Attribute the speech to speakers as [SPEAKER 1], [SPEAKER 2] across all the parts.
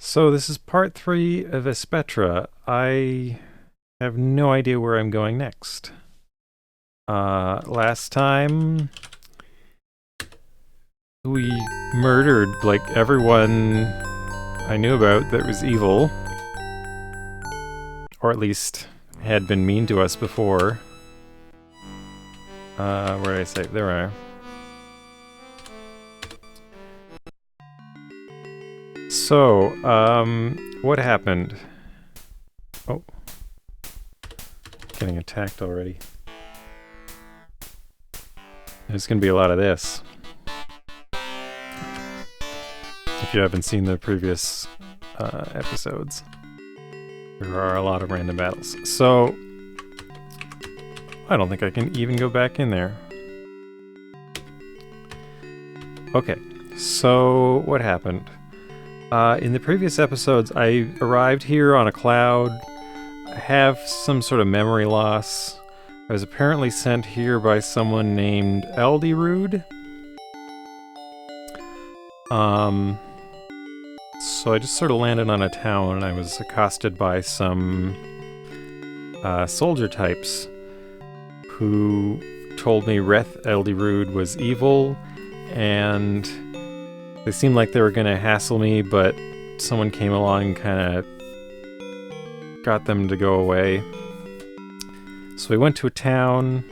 [SPEAKER 1] So this is part 3 of Aspetra. I have no idea where I'm going next. Last time we murdered like everyone I knew about that was evil, or at least had been mean to us before. Where did I say? There are. So, what happened? Oh. Getting attacked already. There's gonna be a lot of this. If you haven't seen the previous episodes, there are a lot of random battles. So, I don't think I can even go back in there. Okay, so what happened? In the previous episodes, I arrived here on a cloud. I have some sort of memory loss. I was apparently sent here by someone named Eldyrude. So I just sort of landed on a town and I was accosted by some soldier types who told me Reth Eldyrude was evil, and they seemed like they were going to hassle me, but someone came along and kind of got them to go away. So we went to a town.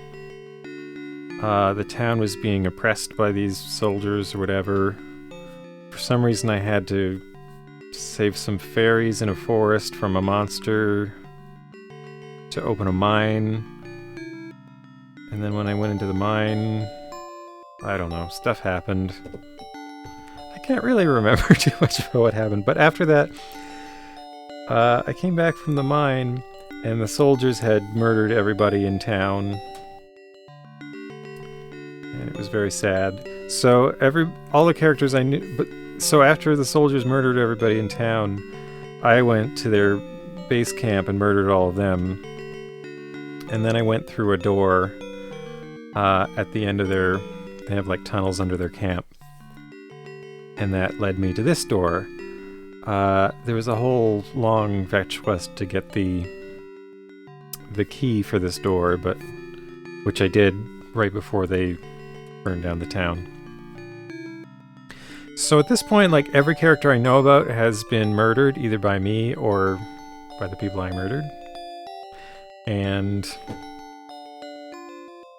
[SPEAKER 1] The town was being oppressed by these soldiers or whatever. For some reason I had to save some fairies in a forest from a monster to open a mine. And then when I went into the mine, I don't know, stuff happened. I can't really remember too much about what happened, but after that, I came back from the mine, and the soldiers had murdered everybody in town. And it was very sad. So all the characters I knew, so after the soldiers murdered everybody in town, I went to their base camp and murdered all of them. And then I went through a door at the end of they have like tunnels under their camp. And that led me to this door. There was a whole long fetch quest to get the key for this door, which I did right before they burned down the town. So at this point, like, every character I know about has been murdered, either by me or by the people I murdered. And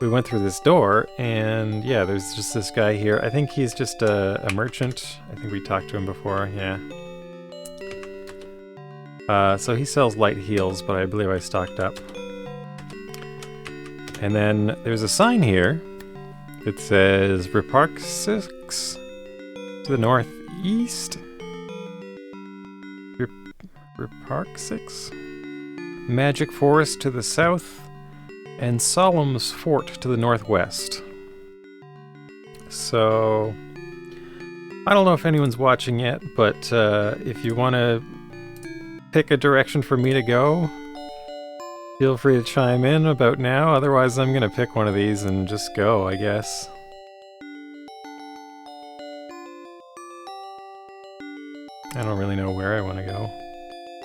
[SPEAKER 1] we went through this door, and yeah, there's just this guy here. I think he's just a merchant. I think we talked to him before, yeah. So he sells light heals, but I believe I stocked up. And then there's a sign here that says Repark 6 to the northeast. Repark 6? Magic Forest to the south, and Solemn's Fort to the northwest. So, I don't know if anyone's watching yet, but if you want to pick a direction for me to go, feel free to chime in about now. Otherwise, I'm going to pick one of these and just go, I guess. I don't really know where I want to go.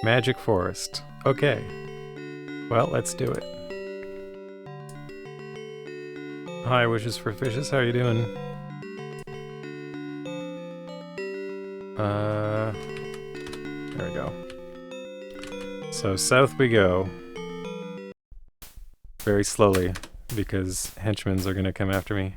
[SPEAKER 1] Magic Forest. Okay. Well, let's do it. Hi, Wishes for Fishes. How are you doing? There we go. So south we go. Very slowly, because henchmen are gonna come after me.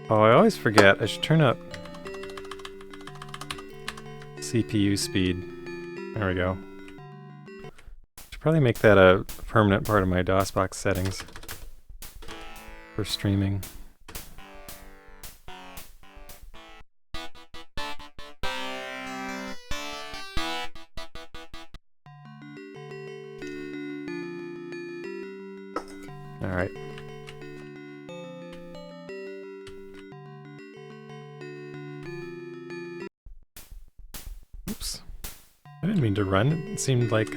[SPEAKER 1] Oh, I always forget. I should turn up CPU speed. There we go. Should probably make that a permanent part of my DOSBox settings for streaming. All right. I didn't mean to run. It seemed like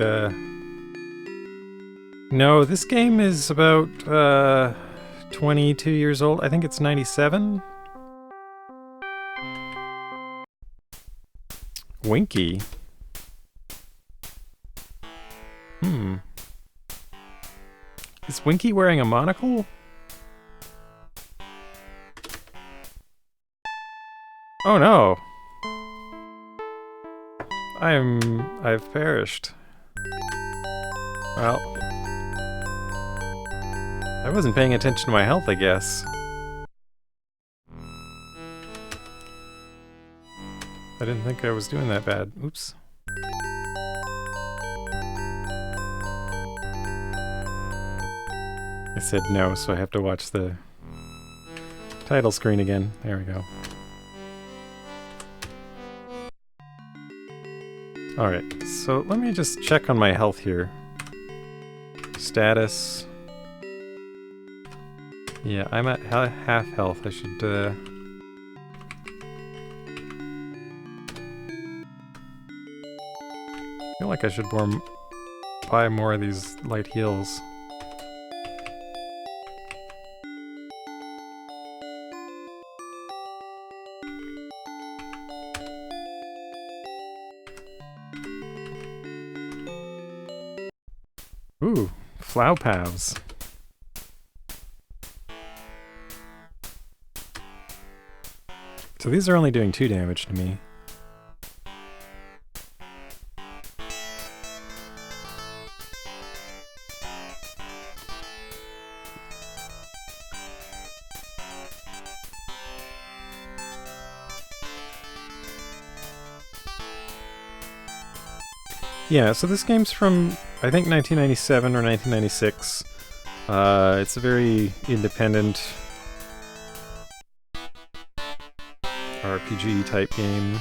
[SPEAKER 1] No, this game is about 22 years old. I think it's 97. Winky. Is Winky wearing a monocle? Oh no! I've perished. Well, I wasn't paying attention to my health, I guess. I didn't think I was doing that bad. Oops. I said no, so I have to watch the title screen again. There we go. Alright, so let me just check on my health here. Status. Yeah, I'm at half health. I should, feel like I should buy more of these light heals. Ooh, Flowpows. So these are only doing 2 damage to me. Yeah, so this game's from, I think, 1997 or 1996. It's a very independent RPG type game.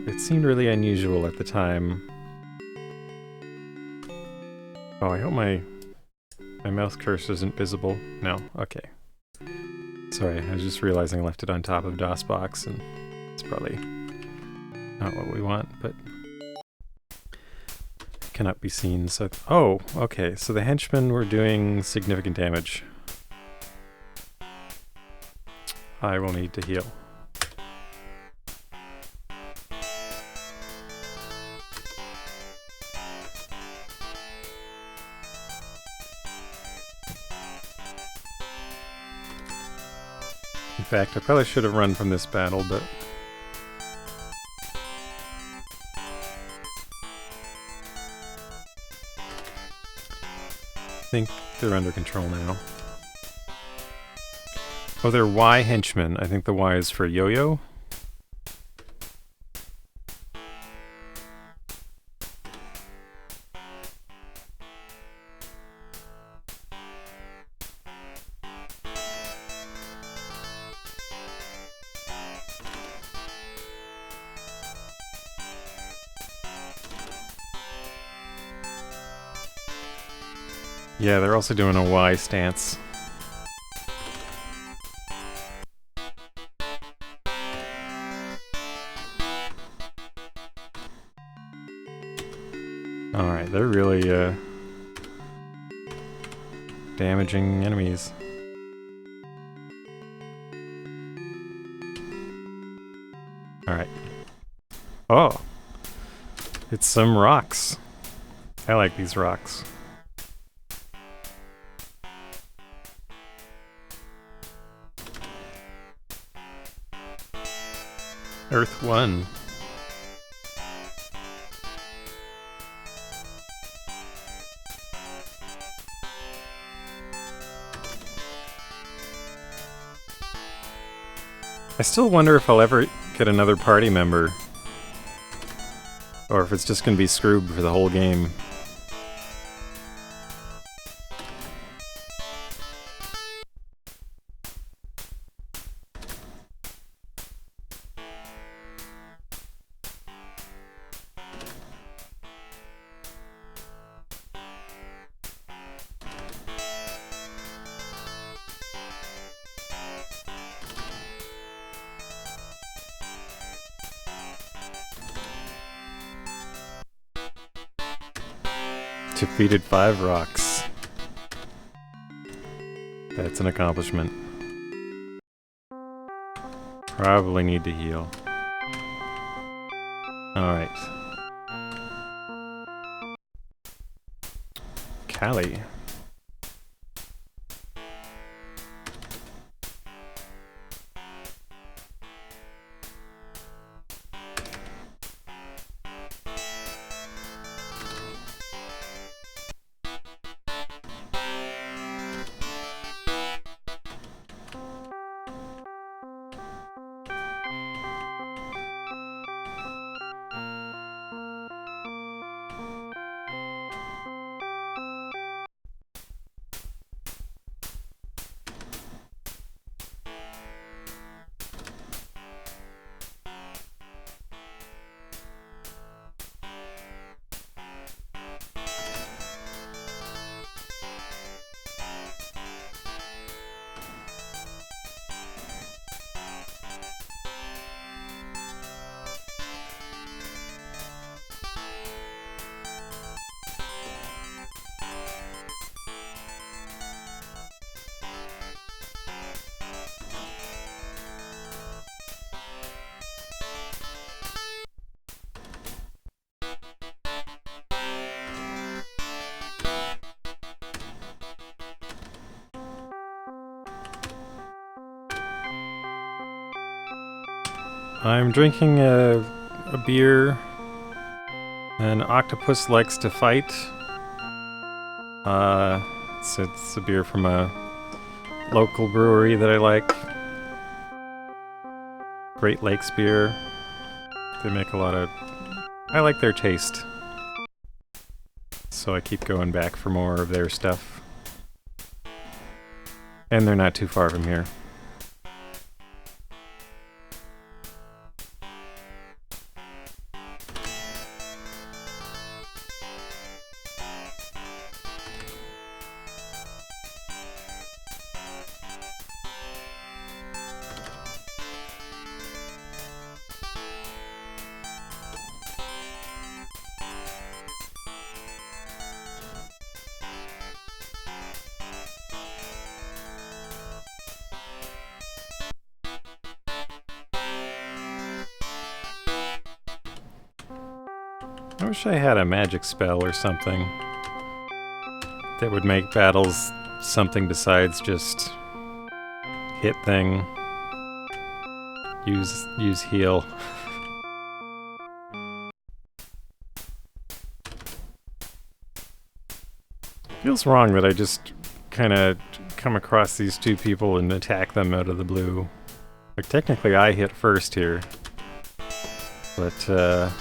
[SPEAKER 1] It seemed really unusual at the time. Oh, I hope my mouse cursor isn't visible. No, okay. Sorry, I was just realizing I left it on top of DOSBox, and it's probably not what we want, but cannot be seen. So, oh, okay. So the henchmen were doing significant damage. I will need to heal. In fact, I probably should have run from this battle, but I think they're under control now. Oh, they're Y henchmen. I think the Y is for Yo-Yo. Yeah, they're also doing a Y stance. Alright, they're really, damaging enemies. Alright. Oh! It's some rocks. I like these rocks. Earth 1. I still wonder if I'll ever get another party member, or if it's just gonna be Scroob for the whole game. Defeated 5 rocks. That's an accomplishment. Probably need to heal. Alright. Callie. I'm drinking a beer an octopus likes to fight. It's a beer from a local brewery that I like. Great Lakes beer. They make a lot of... I like their taste. So I keep going back for more of their stuff. And they're not too far from here. I wish I had a magic spell or something that would make battles something besides just hit thing. Use heal. Feels wrong that I just kind of come across these two people and attack them out of the blue. Like, technically I hit first here. But,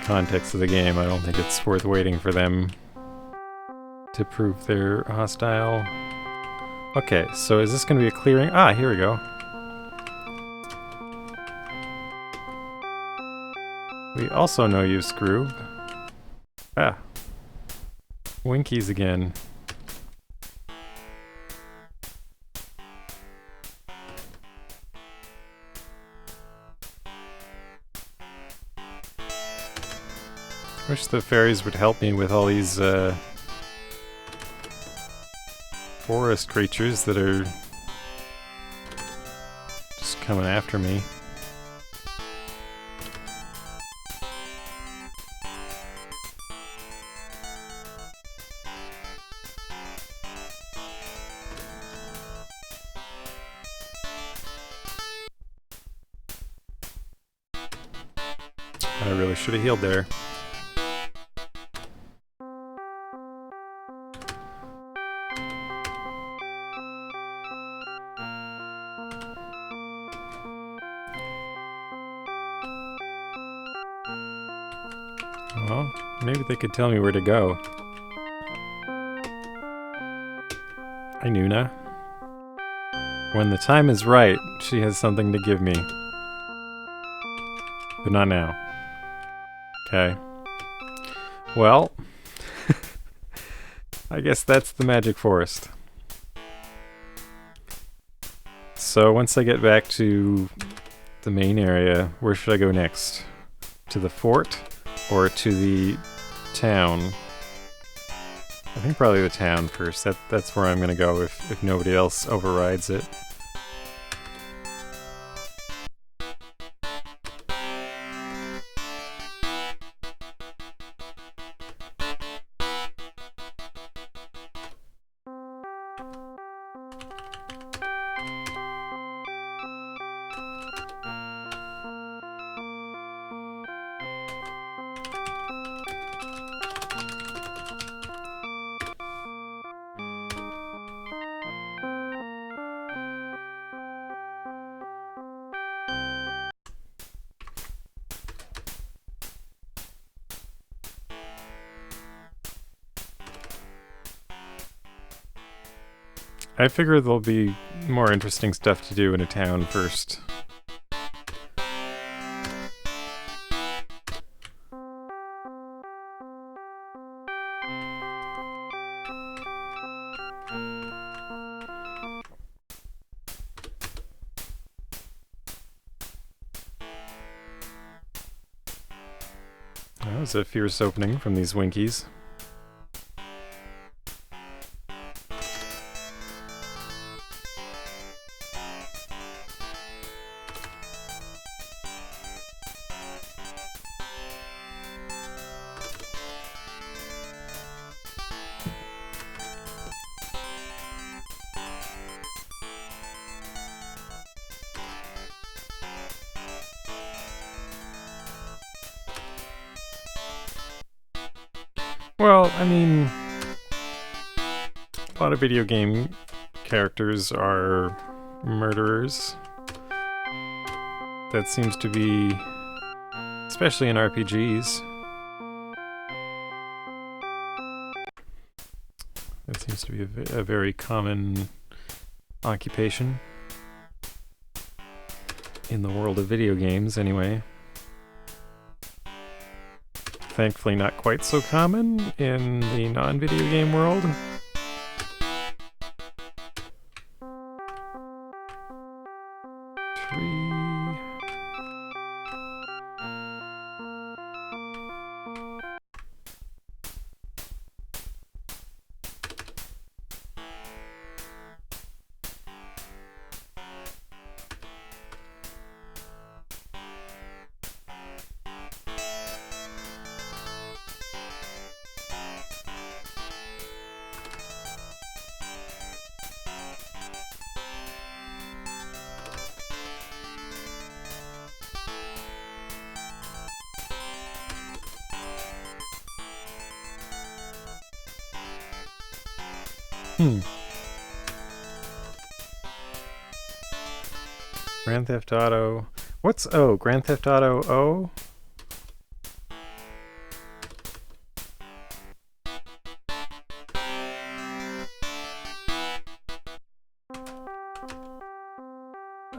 [SPEAKER 1] context of the game, I don't think it's worth waiting for them to prove they're hostile. Okay, so is this going to be a clearing? Ah, here we go. We also know you, Scroob. Ah. Winkies again. Wish the fairies would help me with all these forest creatures that are just coming after me. I really should have healed there. Well, maybe they could tell me where to go. Hi, Nuna. When the time is right, she has something to give me. But not now. Okay. Well, I guess that's the magic forest. So once I get back to the main area. Where should I go next? To the fort or to the town? I think probably the town first. That's where I'm gonna go if nobody else overrides it. I figure there'll be more interesting stuff to do in a town first. That was a fierce opening from these Winkies. Well, I mean, a lot of video game characters are murderers. That seems to be, especially in RPGs, that seems to be a very common occupation in the world of video games, anyway. Thankfully not quite so common in the non-video game world. Grand Theft Auto. What's O? Grand Theft Auto O?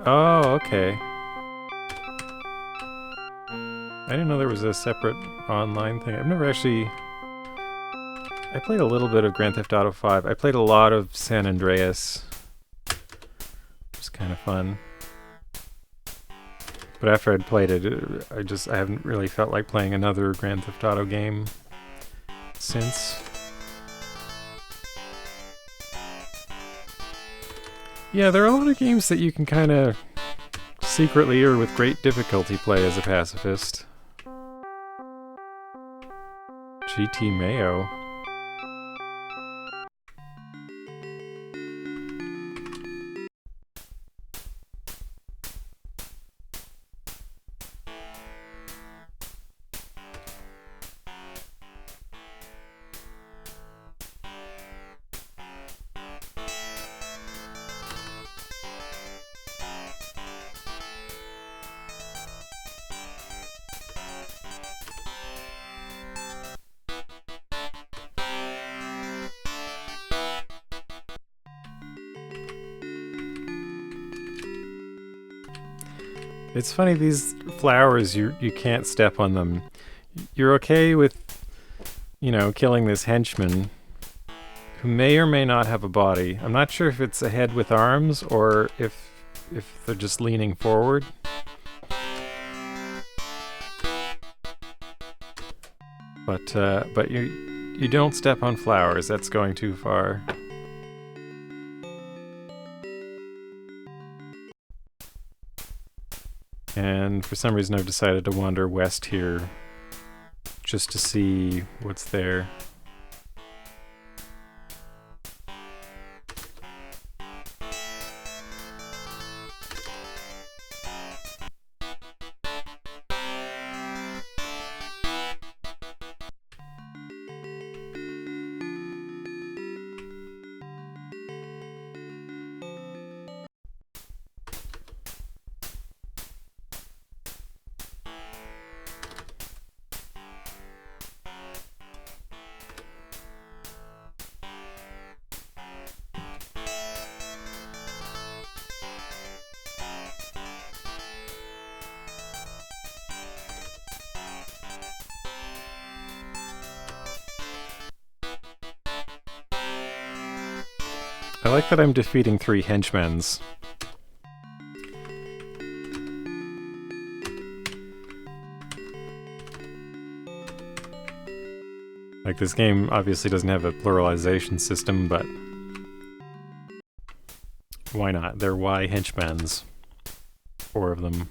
[SPEAKER 1] Oh, okay. I didn't know there was a separate online thing. I've never actually... I played a little bit of Grand Theft Auto 5. I played a lot of San Andreas. It was kind of fun. But after I'd played it, I haven't really felt like playing another Grand Theft Auto game since. Yeah, there are a lot of games that you can kind of secretly or with great difficulty play as a pacifist. GT Mayo. It's funny, these flowers, you can't step on them. You're okay with, you know, killing this henchman who may or may not have a body. I'm not sure if it's a head with arms or if they're just leaning forward. But you don't step on flowers. That's going too far. And for some reason I've decided to wander west here just to see what's there. I like that I'm defeating 3 henchmen's. Like, this game obviously doesn't have a pluralization system, but why not? They're Y henchmen's. 4 of them.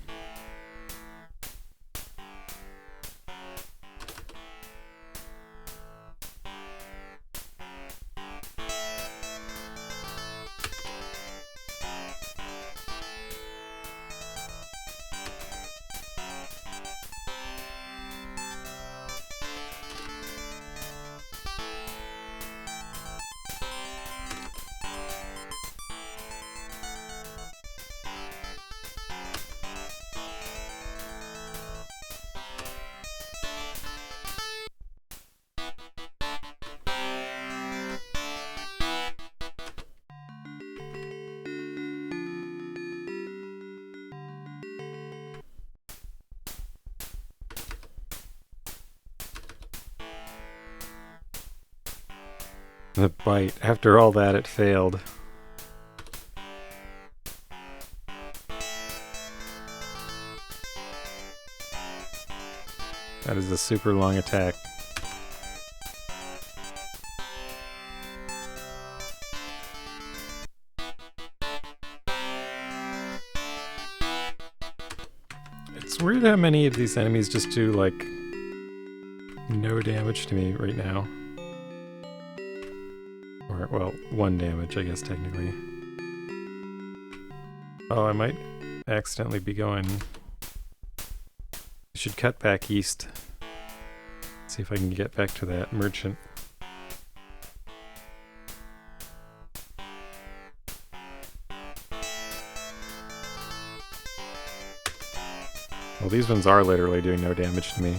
[SPEAKER 1] The bite. After all that, it failed. That is a super long attack. It's weird how many of these enemies just do, like, no damage to me right now. Or, well, 1 damage, I guess, technically. Oh, I might accidentally be going... I should cut back east. See if I can get back to that merchant. Well, these ones are literally doing no damage to me.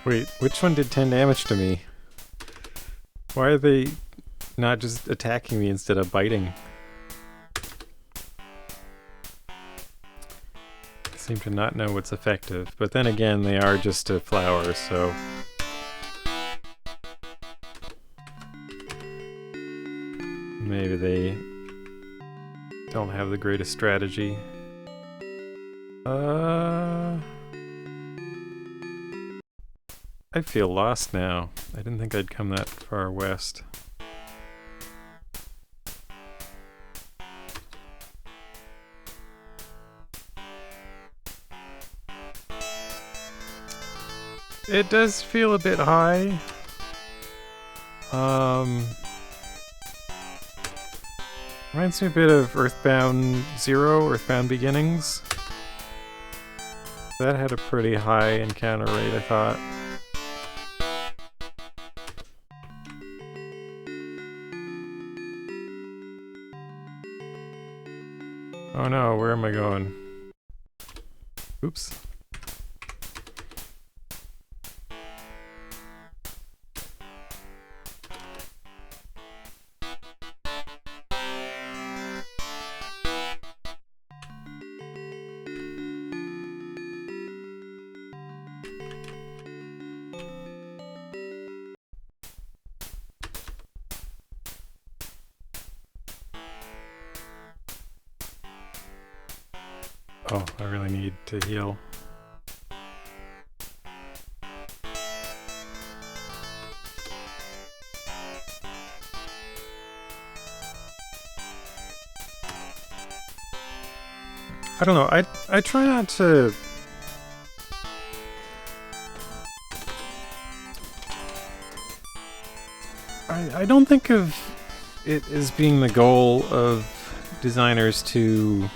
[SPEAKER 1] Wait, which one did 10 damage to me? Why are they not just attacking me instead of biting? I seem to not know what's effective, but then again, they are just a flower, so... maybe they don't have the greatest strategy. I feel lost now. I didn't think I'd come that far west. It does feel a bit high. Reminds me a bit of Earthbound Zero, Earthbound Beginnings. That had a pretty high encounter rate, I thought. Oh no, where am I going? Oops. Oh, I really need to heal. I don't know, I try not to... I don't think of it as being the goal of designers to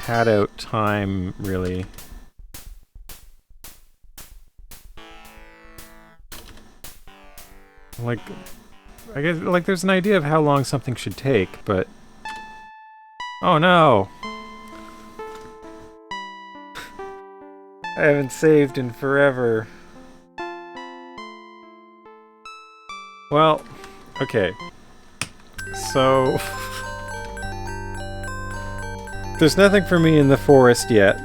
[SPEAKER 1] pad out time, really. Like, I guess, like, there's an idea of how long something should take, but... Oh no! I haven't saved in forever. Well, okay. So... there's nothing for me in the forest yet.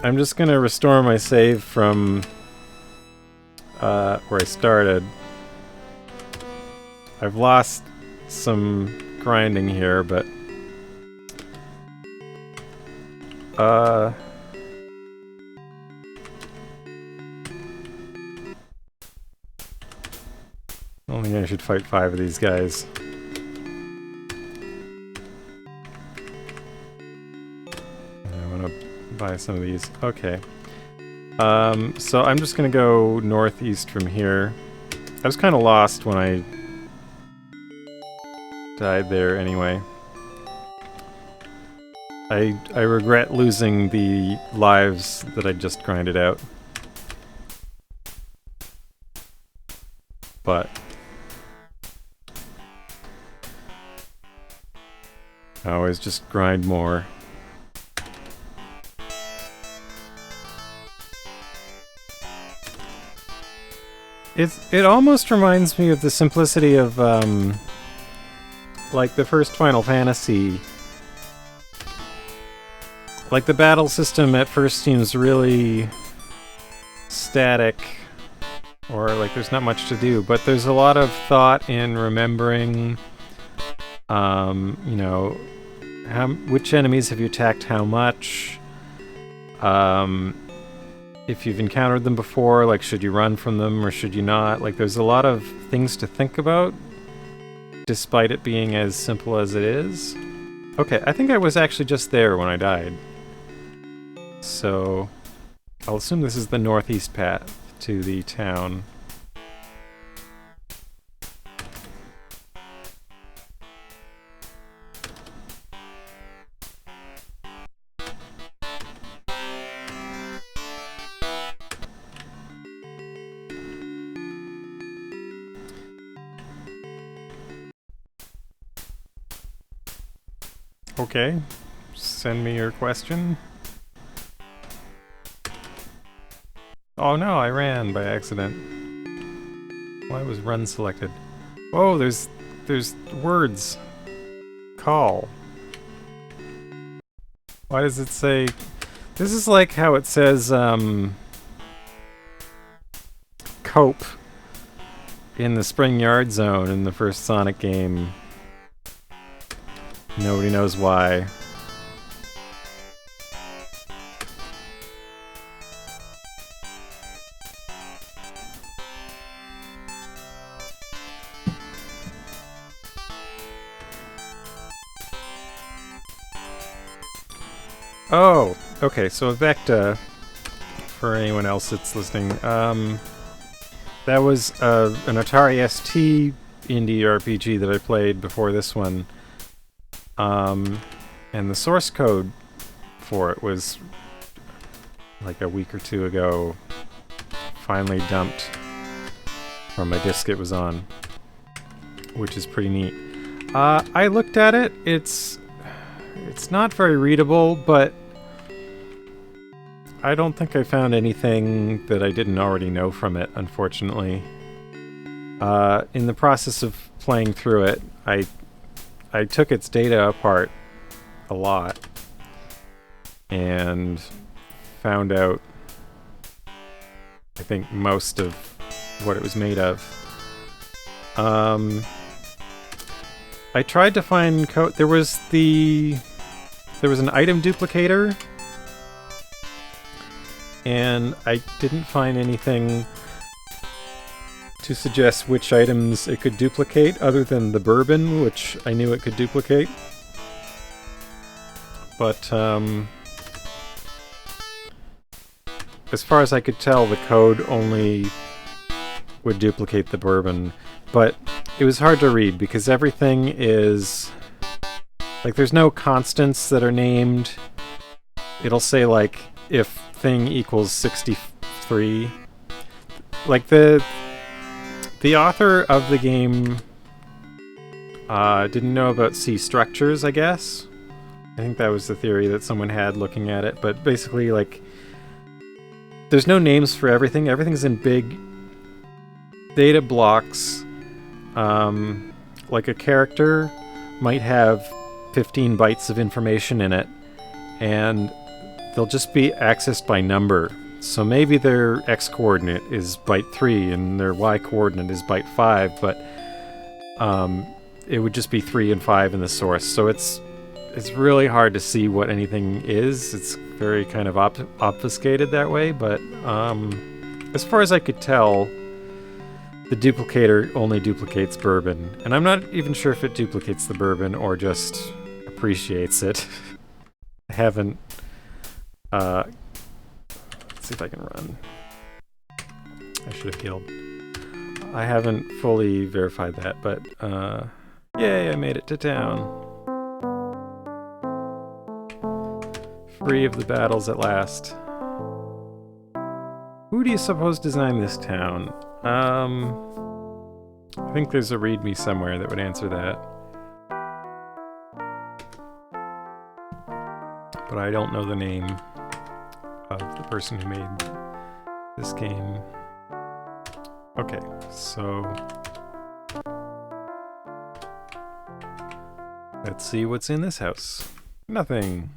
[SPEAKER 1] I'm just gonna restore my save from... where I started. I've lost some grinding here, but... I don't think I should fight 5 of these guys. I want to buy some of these. Okay. So I'm just gonna go northeast from here. I was kind of lost when I died there anyway. I regret losing the lives that I just grinded out. But I always just grind more. It almost reminds me of the simplicity of like the first Final Fantasy. Like the battle system at first seems really static, or like there's not much to do, but there's a lot of thought in remembering, you know, which enemies have you attacked how much, if you've encountered them before, like should you run from them or should you not? Like there's a lot of things to think about, despite it being as simple as it is. Okay, I think I was actually just there when I died. So, I'll assume this is the northeast path to the town. Okay, send me your question. Oh no, I ran by accident. Why was run selected? Whoa, there's words. Call. Why does it say... This is like how it says, cope in the Spring Yard Zone in the first Sonic game. Nobody knows why. Oh, okay, so Vecta, for anyone else that's listening, that was an Atari ST indie RPG that I played before this one. And the source code for it was like a week or two ago finally dumped from my disk it was on, which is pretty neat. I looked at it, it's not very readable, but I don't think I found anything that I didn't already know from it, unfortunately. In the process of playing through it, I took its data apart a lot and found out, I think, most of what it was made of. I tried to find code. There was the there was an item duplicator, and I didn't find anything to suggest which items it could duplicate other than the bourbon, which I knew it could duplicate. But as far as I could tell, the code only would duplicate the bourbon. But it was hard to read because everything is... like, there's no constants that are named. It'll say, like, if thing equals 63. Like, the author of the game didn't know about C structures, I guess. I think that was the theory that someone had looking at it. But basically, like, there's no names for everything. Everything's in big data blocks. Like, a character might have 15 bytes of information in it, and they'll just be accessed by number. So maybe their X coordinate is byte 3 and their Y coordinate is byte 5, but it would just be 3 and 5 in the source. So it's really hard to see what anything is. It's very kind of obfuscated that way, but as far as I could tell, the duplicator only duplicates bourbon. And I'm not even sure if it duplicates the bourbon or just appreciates it. I haven't... let's see if I can run. I should have healed. I haven't fully verified that, but yay, I made it to town. Free of the battles at last. Who do you suppose designed this town? I think there's a readme somewhere that would answer that. But I don't know the name of the person who made this game. Okay, so let's see what's in this house. Nothing.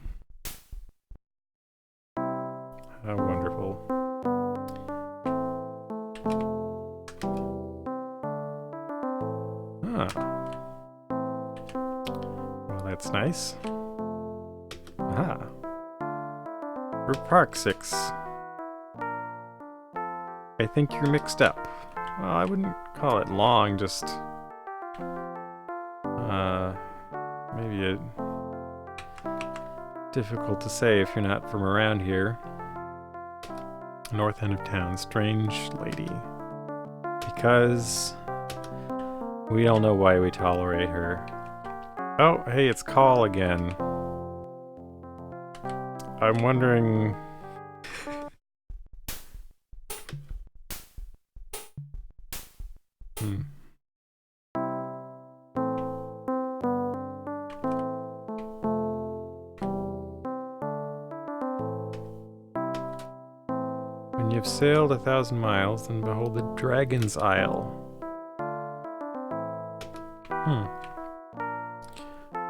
[SPEAKER 1] How wonderful. Well, that's nice. Ah. Group Park 6. I think you're mixed up. Well, I wouldn't call it long, just... maybe difficult to say if you're not from around here. North end of town. Strange lady. Because... we don't know why we tolerate her. Oh, hey, it's Call again. I'm wondering... When you've sailed 1,000 miles, then behold the Dragon's Isle.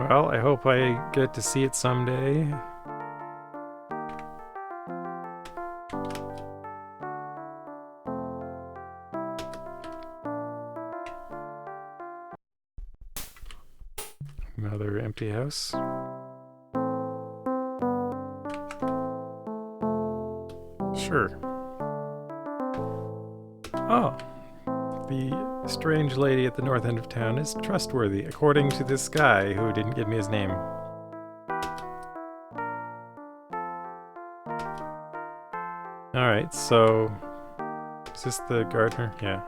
[SPEAKER 1] Well, I hope I get to see it someday. Another empty house. Sure. Oh. The strange lady at the north end of town is trustworthy, according to this guy who didn't give me his name. Alright, so... is this the gardener? Yeah.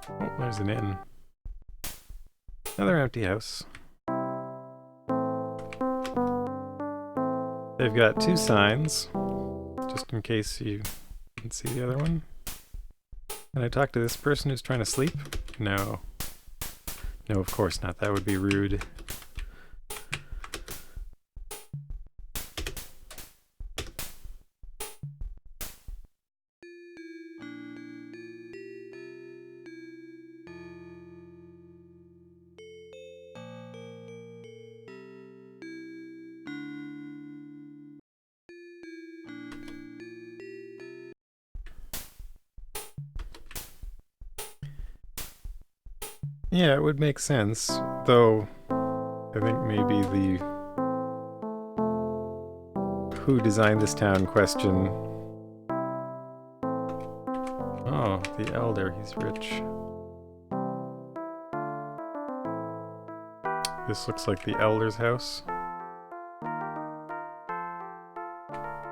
[SPEAKER 1] Oh, there's an inn. Another empty house. They've got 2 signs, just in case you didn't see the other one. Can I talk to this person who's trying to sleep? No. No, of course not. That would be rude. Yeah, it would make sense, though I think maybe the who designed this town question. Oh, the elder, he's rich. This looks like the elder's house.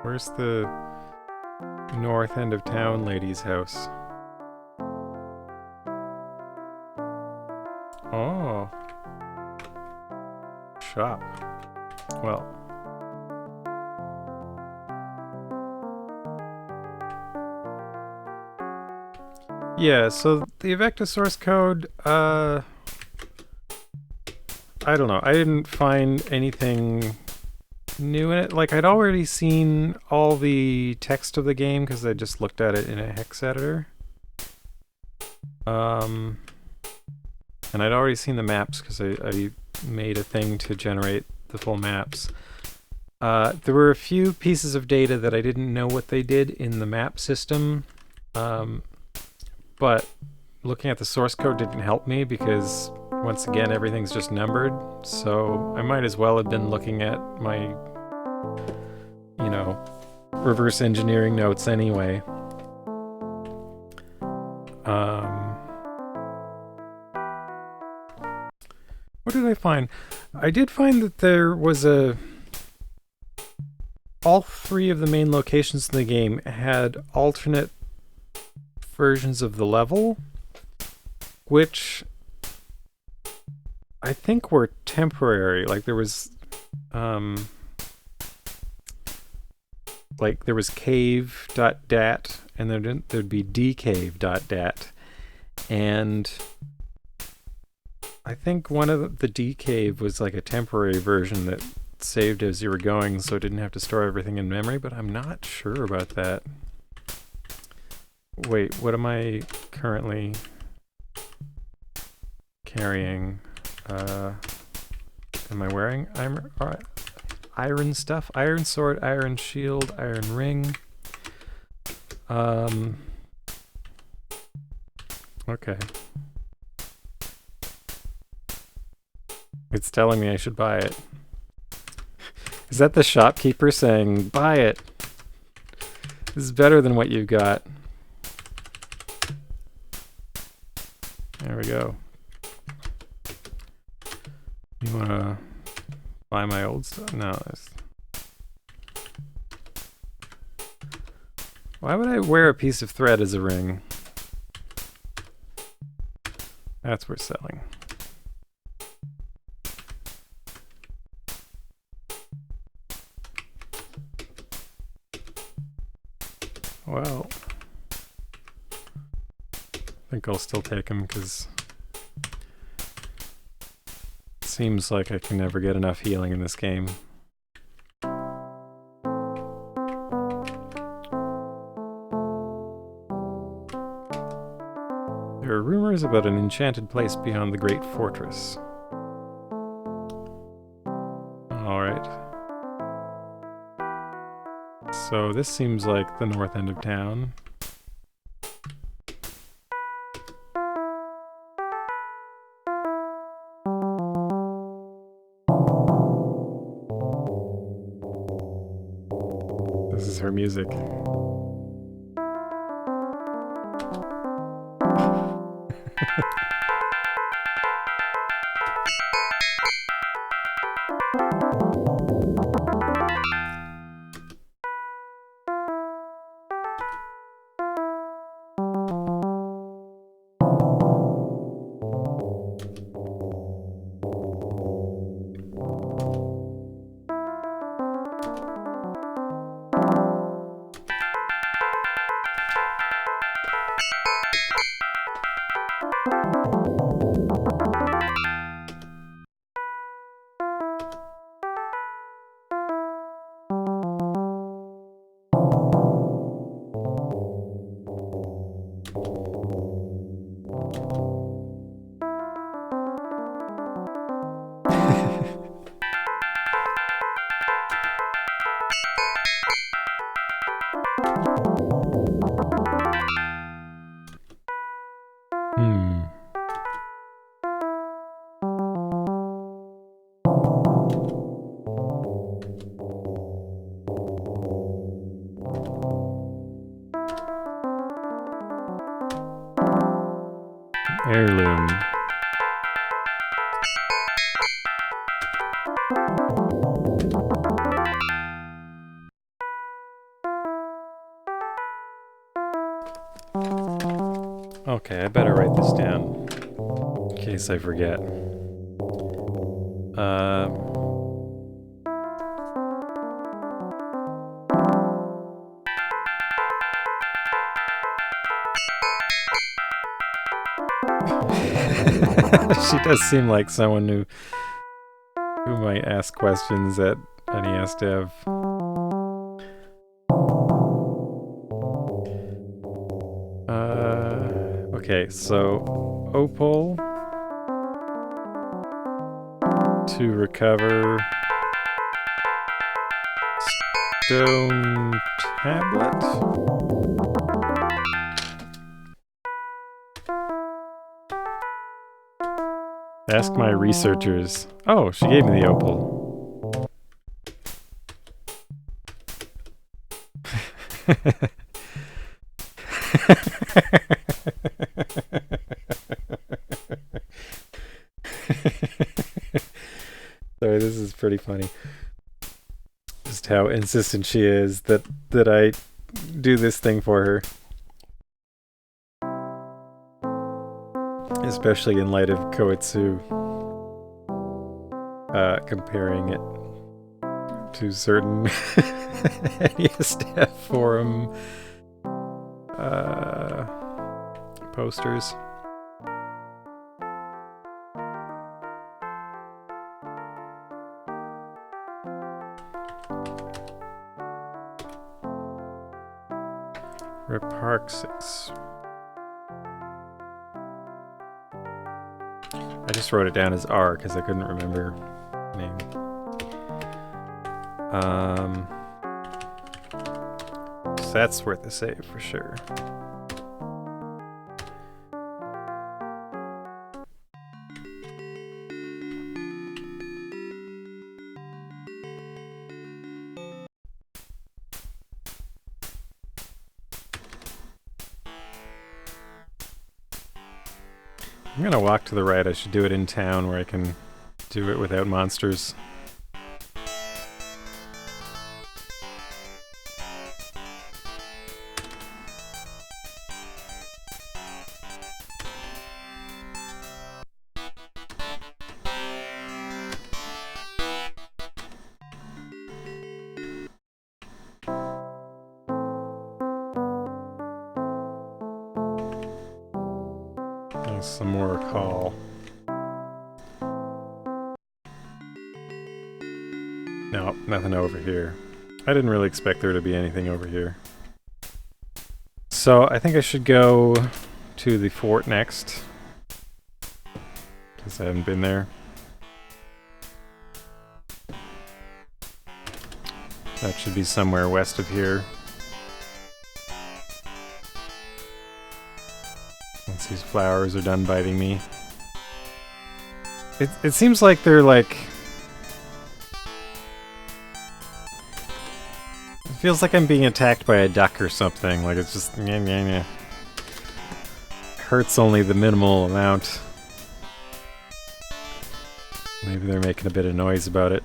[SPEAKER 1] Where's the north end of town lady's house? Oh. Shop. Well. Yeah, so the Avecta source code, I don't know. I didn't find anything new in it. Like, I'd already seen all the text of the game because I just looked at it in a hex editor. And I'd already seen the maps because I made a thing to generate the full maps. There were a few pieces of data that I didn't know what they did in the map system. But looking at the source code didn't help me because, once again, everything's just numbered. So I might as well have been looking at my, you know, reverse engineering notes anyway. What did I find? I did find that there was all three of the main locations in the game had alternate versions of the level, which I think were temporary. Like there was cave.dat and there'd be dcave.dat, and I think one of the dcave was like a temporary version that saved as you were going, so it didn't have to store everything in memory, but I'm not sure about that. Wait, what am I currently carrying? Am I wearing iron stuff? Iron sword, iron shield, iron ring. Okay. It's telling me I should buy it. Is that the shopkeeper saying, buy it? This is better than what you've got. There we go. You wanna buy my old stuff? No. Why would I wear a piece of thread as a ring? That's worth selling. Well, I think I'll still take him because it seems like I can never get enough healing in this game. There are rumors about an enchanted place beyond the great fortress. Alright. So this seems like the north end of town. This is her music. Heirloom. Okay, I better write this down in case I forget. She does seem like someone who might ask questions that he has to have. Okay, so opal to recover stone tablet. Ask my researchers. Oh, she gave me the opal. Sorry, this is pretty funny. Just how insistent she is that I do this thing for her. Especially in light of Koetsu comparing it to certain NESDF forum posters. Reparxix. I just wrote it down as R because I couldn't remember the name. So that's worth a save for sure. I'm gonna walk to the right. I should do it in town where I can do it without monsters. Some more call. No, nothing over here. I didn't really expect there to be anything over here. So I think I should go to the fort next, because I haven't been there. That should be somewhere west of here. Once these flowers are done biting me. It seems like they're like... It feels like I'm being attacked by a duck or something. Like it's just... Nyeh, nyeh, nyeh. Hurts only the minimal amount. Maybe they're making a bit of noise about it.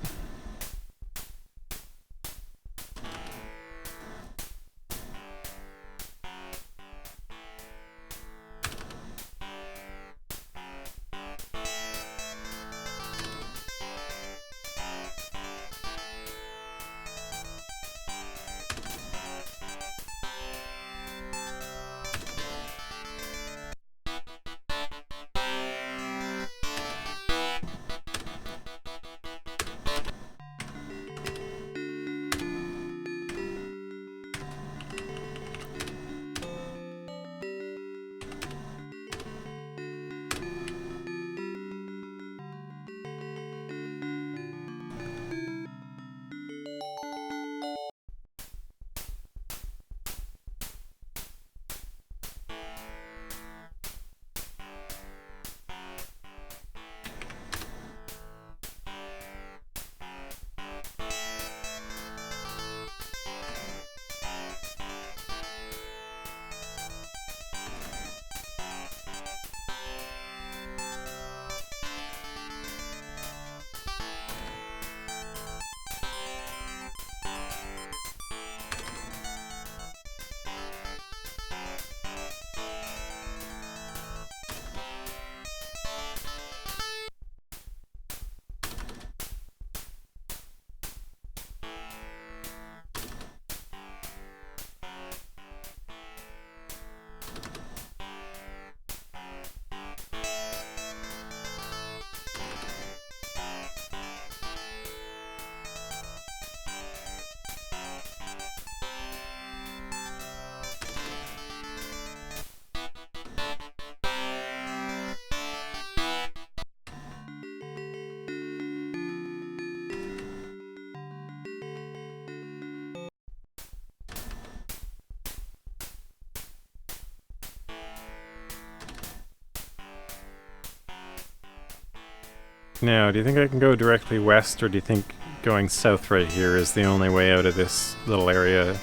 [SPEAKER 1] now? Do you think I can go directly west, or do you think going south right here is the only way out of this little area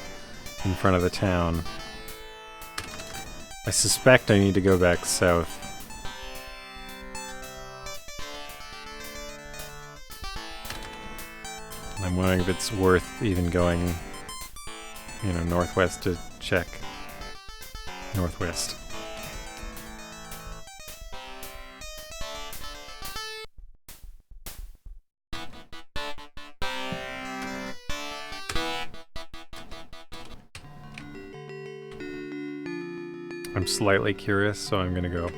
[SPEAKER 1] in front of the town? I suspect I need to go back south. I'm wondering if it's worth even going, you know, northwest to check. Northwest. I'm slightly curious, so I'm gonna go.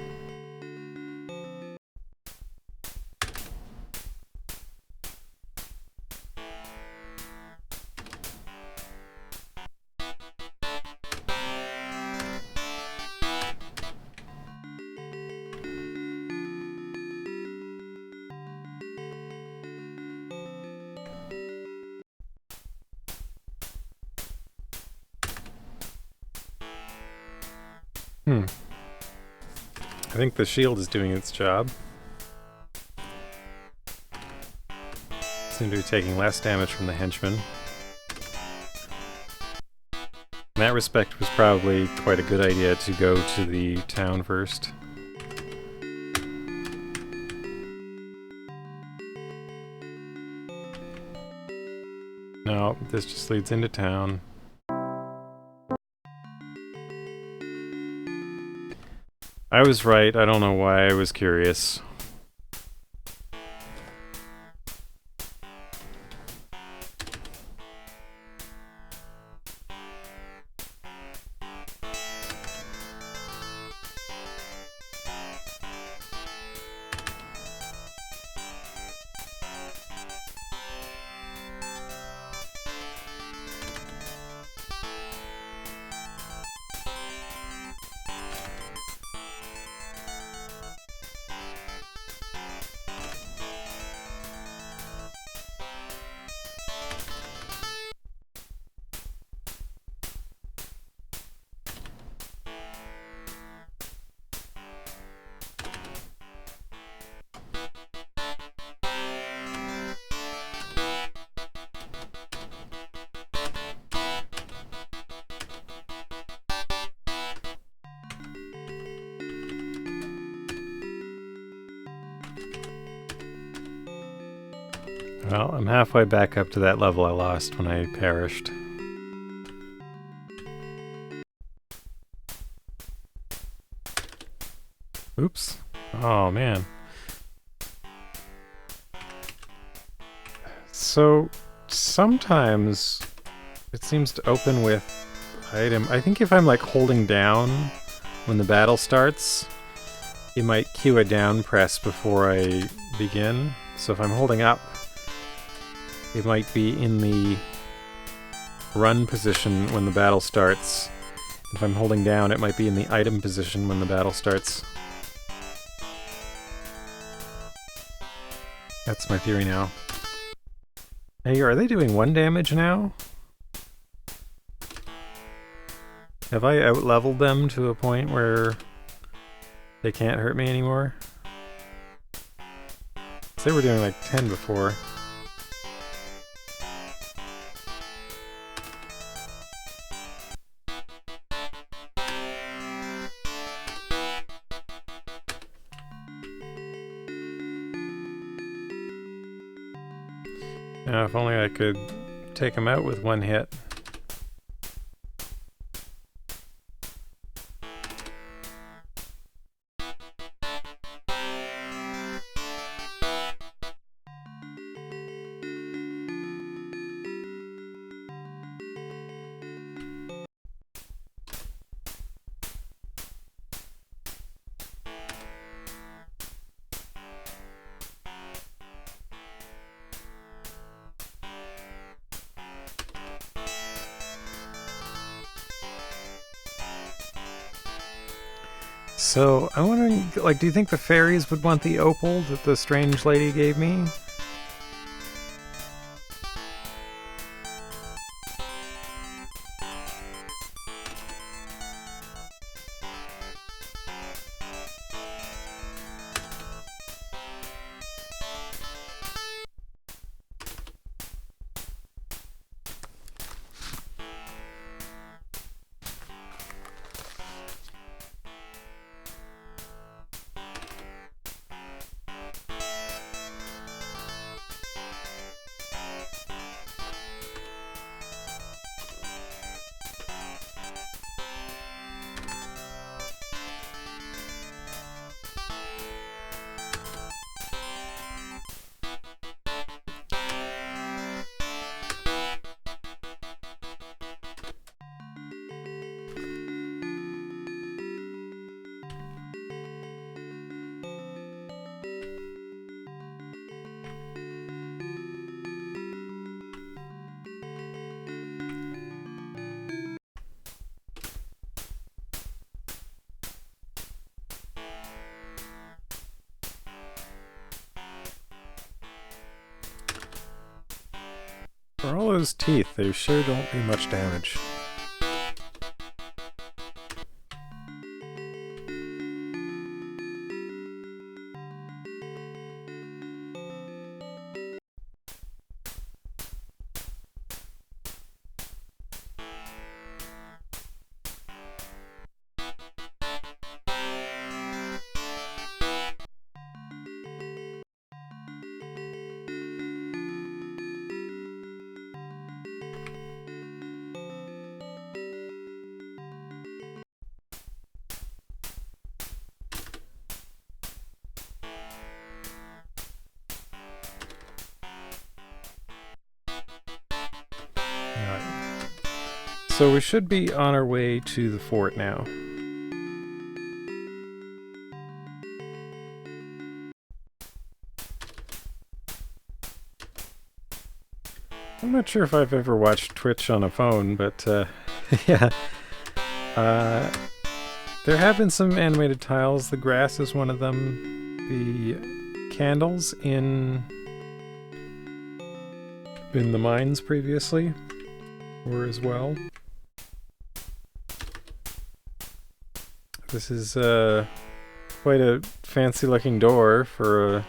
[SPEAKER 1] I think the shield is doing its job. Seem to be taking less damage from the henchmen. In that respect, it was probably quite a good idea to go to the town first. No, this just leads into town. I was right, I don't know why I was curious. Well, I'm halfway back up to that level I lost when I perished. Oops. Oh, man. So, sometimes it seems to open with item. I think if I'm like holding down when the battle starts, it might cue a down press before I begin. So if I'm holding up, it might be in the run position when the battle starts. If I'm holding down, it might be in the item position when the battle starts. That's my theory now. Hey, are they doing 1 damage now? Have I out-leveled them to a point where they can't hurt me anymore? 'Cause they were doing like 10 before. Now, if only I could take them out with 1 hit. So, I'm wondering, like, do you think the fairies would want the opal that the strange lady gave me? For all those teeth, they sure don't do much damage. So we should be on our way to the fort now. I'm not sure if I've ever watched Twitch on a phone, but yeah. There have been some animated tiles. The grass is one of them. The candles in the mines previously were as well. This is quite a fancy looking door for a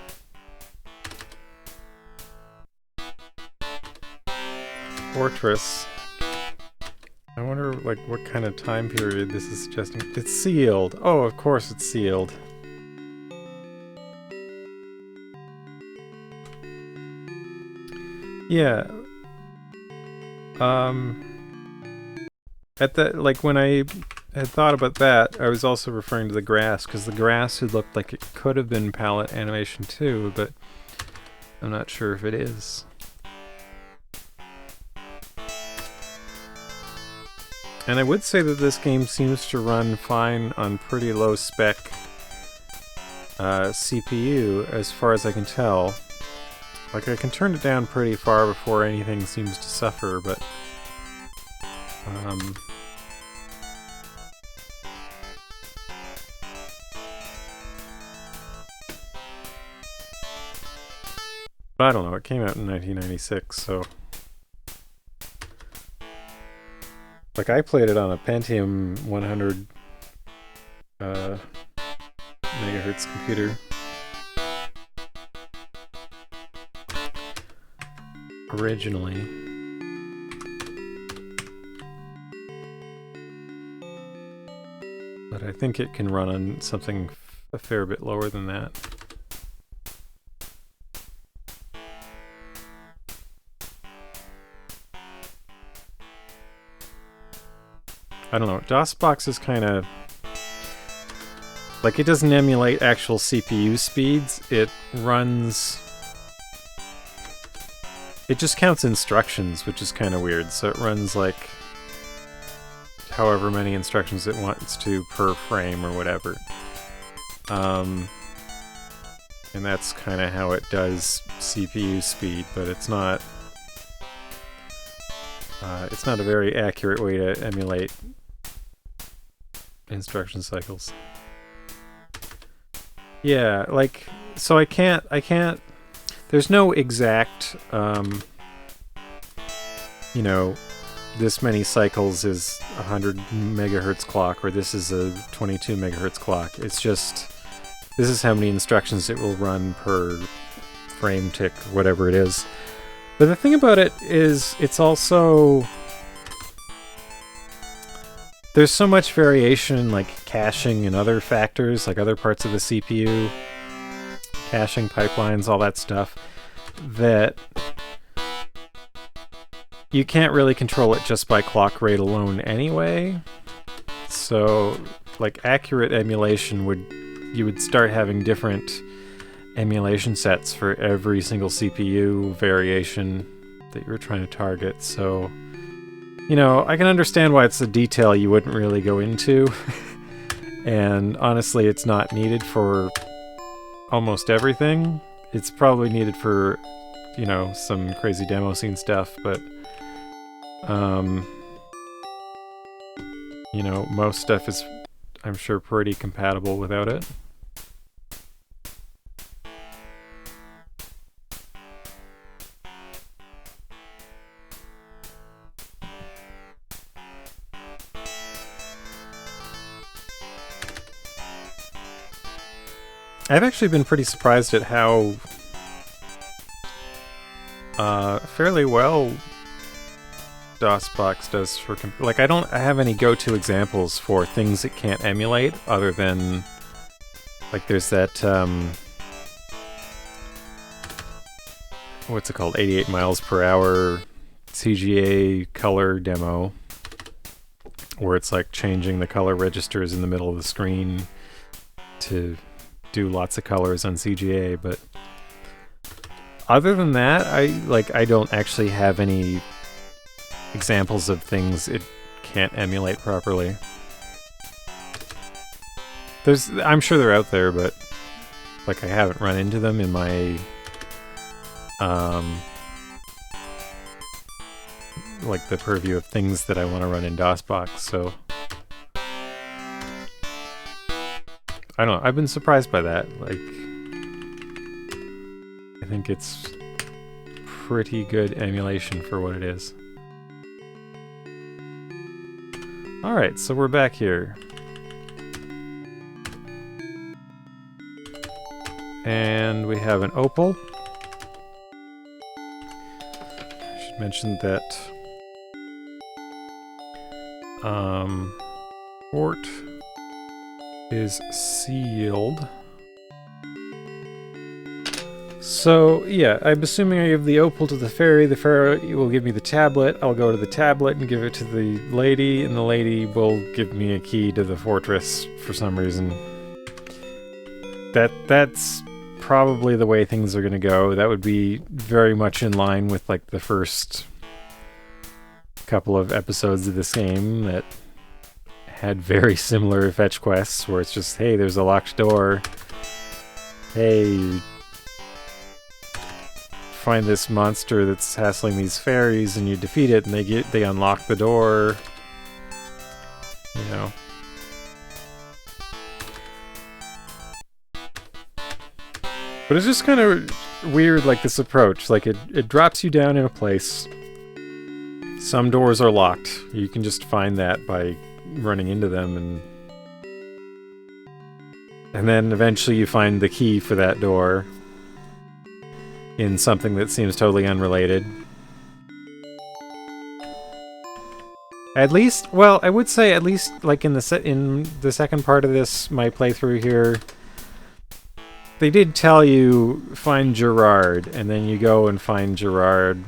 [SPEAKER 1] fortress. I wonder like what kind of time period this is suggesting. It's sealed. Oh, of course it's sealed. Yeah. At the like when I had thought about that, I was also referring to the grass, because the grass had looked like it could have been palette animation too, but I'm not sure if it is. And I would say that this game seems to run fine on pretty low spec CPU, as far as I can tell. Like, I can turn it down pretty far before anything seems to suffer, but I don't know, it came out in 1996, so... Like, I played it on a Pentium 100 megahertz computer. Originally. But I think it can run on something a fair bit lower than that. I don't know, DOSBox is kind of... Like, it doesn't emulate actual CPU speeds, it runs... It just counts instructions, which is kind of weird, so it runs like... however many instructions it wants to per frame or whatever. And that's kind of how it does CPU speed, but it's not a very accurate way to emulate instruction cycles. Yeah, like, so I can't, there's no exact, you know, this many cycles is 100 megahertz clock, or this is a 22 megahertz clock. It's just, this is how many instructions it will run per frame tick, or whatever it is. But the thing about it is, it's also... There's so much variation, like caching and other factors, like other parts of the CPU, caching pipelines, all that stuff, that you can't really control it just by clock rate alone anyway. So, like, accurate emulation you would start having different emulation sets for every single CPU variation that you're trying to target. So, you know, I can understand why it's a detail you wouldn't really go into. And honestly, it's not needed for almost everything. It's probably needed for, you know, some crazy demo scene stuff, but you know, most stuff is, I'm sure, pretty compatible without it. I've actually been pretty surprised at how fairly well DOSBox does for like I don't have any go-to examples for things it can't emulate other than like there's that what's it called, 88 miles per hour CGA color demo where it's like changing the color registers in the middle of the screen to do lots of colors on CGA. But other than that, I don't actually have any examples of things it can't emulate properly. I'm sure they're out there, but like I haven't run into them in my like the purview of things that I want to run in DOSBox, so I don't know. I've been surprised by that. Like, I think it's pretty good emulation for what it is. Alright, so we're back here. And we have an opal. I should mention that port is sealed. So, yeah, I'm assuming I give the opal to the fairy will give me the tablet, I'll go to the tablet and give it to the lady, and the lady will give me a key to the fortress for some reason. That's probably the way things are gonna go. That would be very much in line with, like, the first couple of episodes of this game that had very similar fetch quests, where it's just, hey, there's a locked door. Hey, find this monster that's hassling these fairies, and you defeat it, and they unlock the door. You know. But it's just kind of weird, like, this approach. Like, it drops you down in a place. Some doors are locked. You can just find that by running into them, and then eventually you find the key for that door in something that seems totally unrelated. At least, well, I would say at least, like, in the second part of this, my playthrough here, they did tell you, find Gerard, and then you go and find Gerard.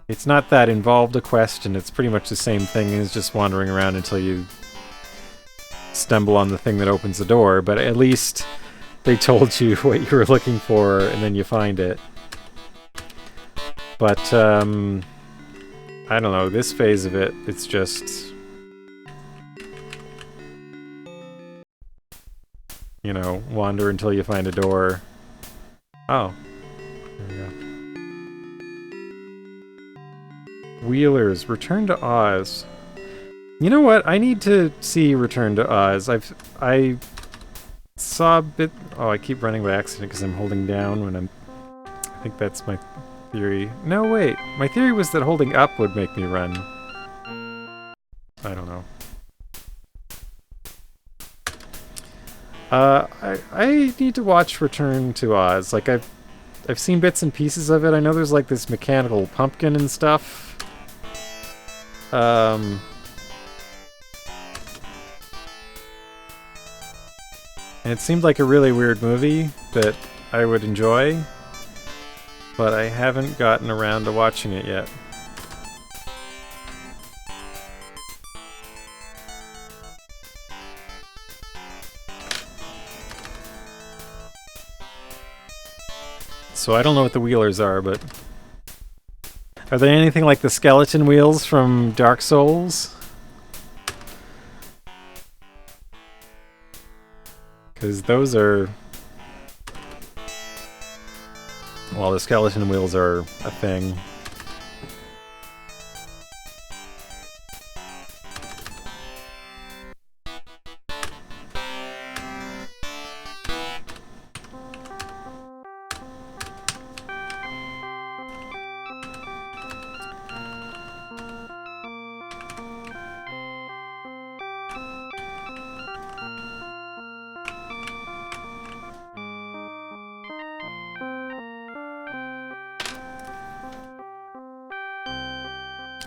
[SPEAKER 1] It's not that involved a quest, and it's pretty much the same thing as just wandering around until you stumble on the thing that opens the door, but at least they told you what you were looking for, and then you find it. But, I don't know, this phase of it, it's just, you know, wander until you find a door. Oh. There we go. Wheelers, Return to Oz. You know what? I need to see Return to Oz. I saw a bit... Oh, I keep running by accident because I'm holding down when I'm... I think that's my theory. No, wait. My theory was that holding up would make me run. I don't know. I need to watch Return to Oz. Like, I've seen bits and pieces of it. I know there's like this mechanical pumpkin and stuff. And it seemed like a really weird movie that I would enjoy, but I haven't gotten around to watching it yet. So I don't know what the wheelers are, but... Are they anything like the skeleton wheels from Dark Souls? Because those are... Well, the skeleton wheels are a thing.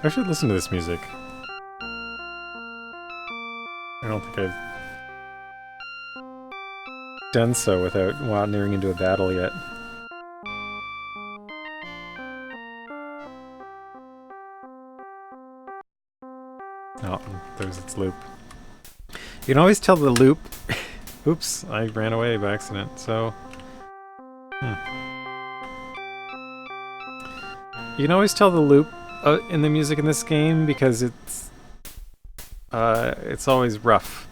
[SPEAKER 1] I should listen to this music. I don't think I've done so without wandering into a battle yet. Oh, there's its loop. You can always tell the loop... Oops, I ran away by accident, so... You can always tell the loop in the music in this game because it's always rough.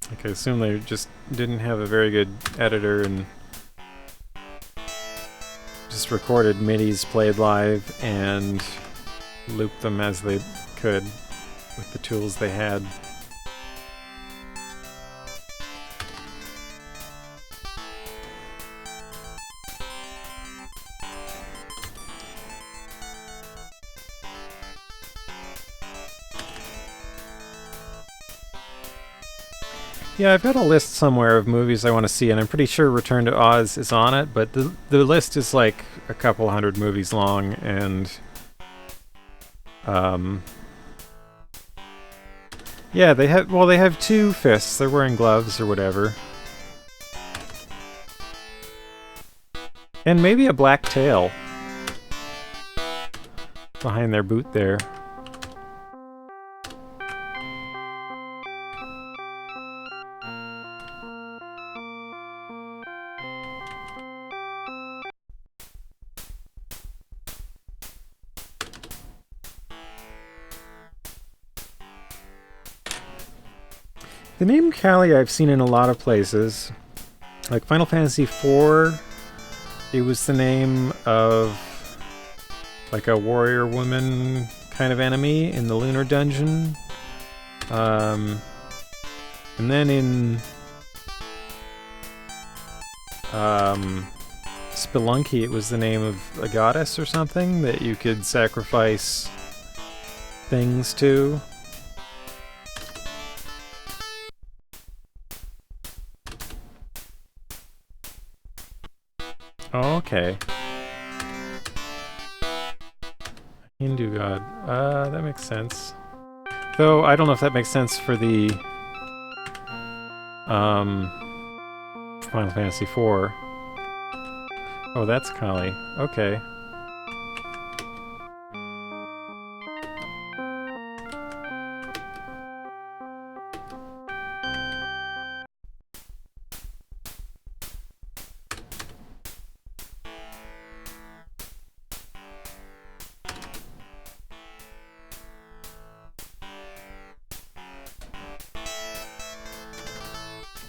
[SPEAKER 1] Like, I assume they just didn't have a very good editor and just recorded MIDIs played live and looped them as they could with the tools they had. Yeah, I've got a list somewhere of movies I want to see, and I'm pretty sure Return to Oz is on it, but the list is like a couple hundred movies long, and yeah, they have two fists. They're wearing gloves or whatever. And maybe a black tail behind their boot there. The name Callie I've seen in a lot of places. Like Final Fantasy IV, it was the name of like a warrior woman kind of enemy in the Lunar Dungeon. And then in Spelunky, it was the name of a goddess or something that you could sacrifice things to. Oh, okay. Hindu god. That makes sense. Though, I don't know if that makes sense for the Final Fantasy IV. Oh, that's Kali. Okay.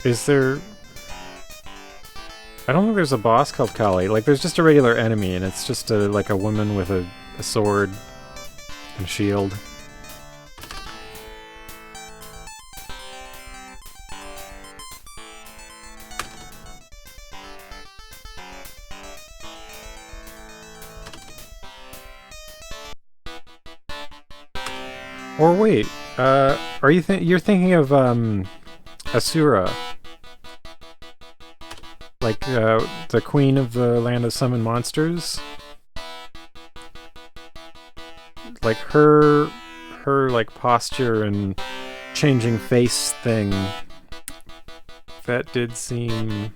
[SPEAKER 1] Is there... I don't think there's a boss called Kali. Like, there's just a regular enemy, and it's just like a woman with a sword and shield. Or wait, are you you're thinking of Asura? Like, the queen of the land of summon monsters? Like, her like, posture and changing face thing, that did seem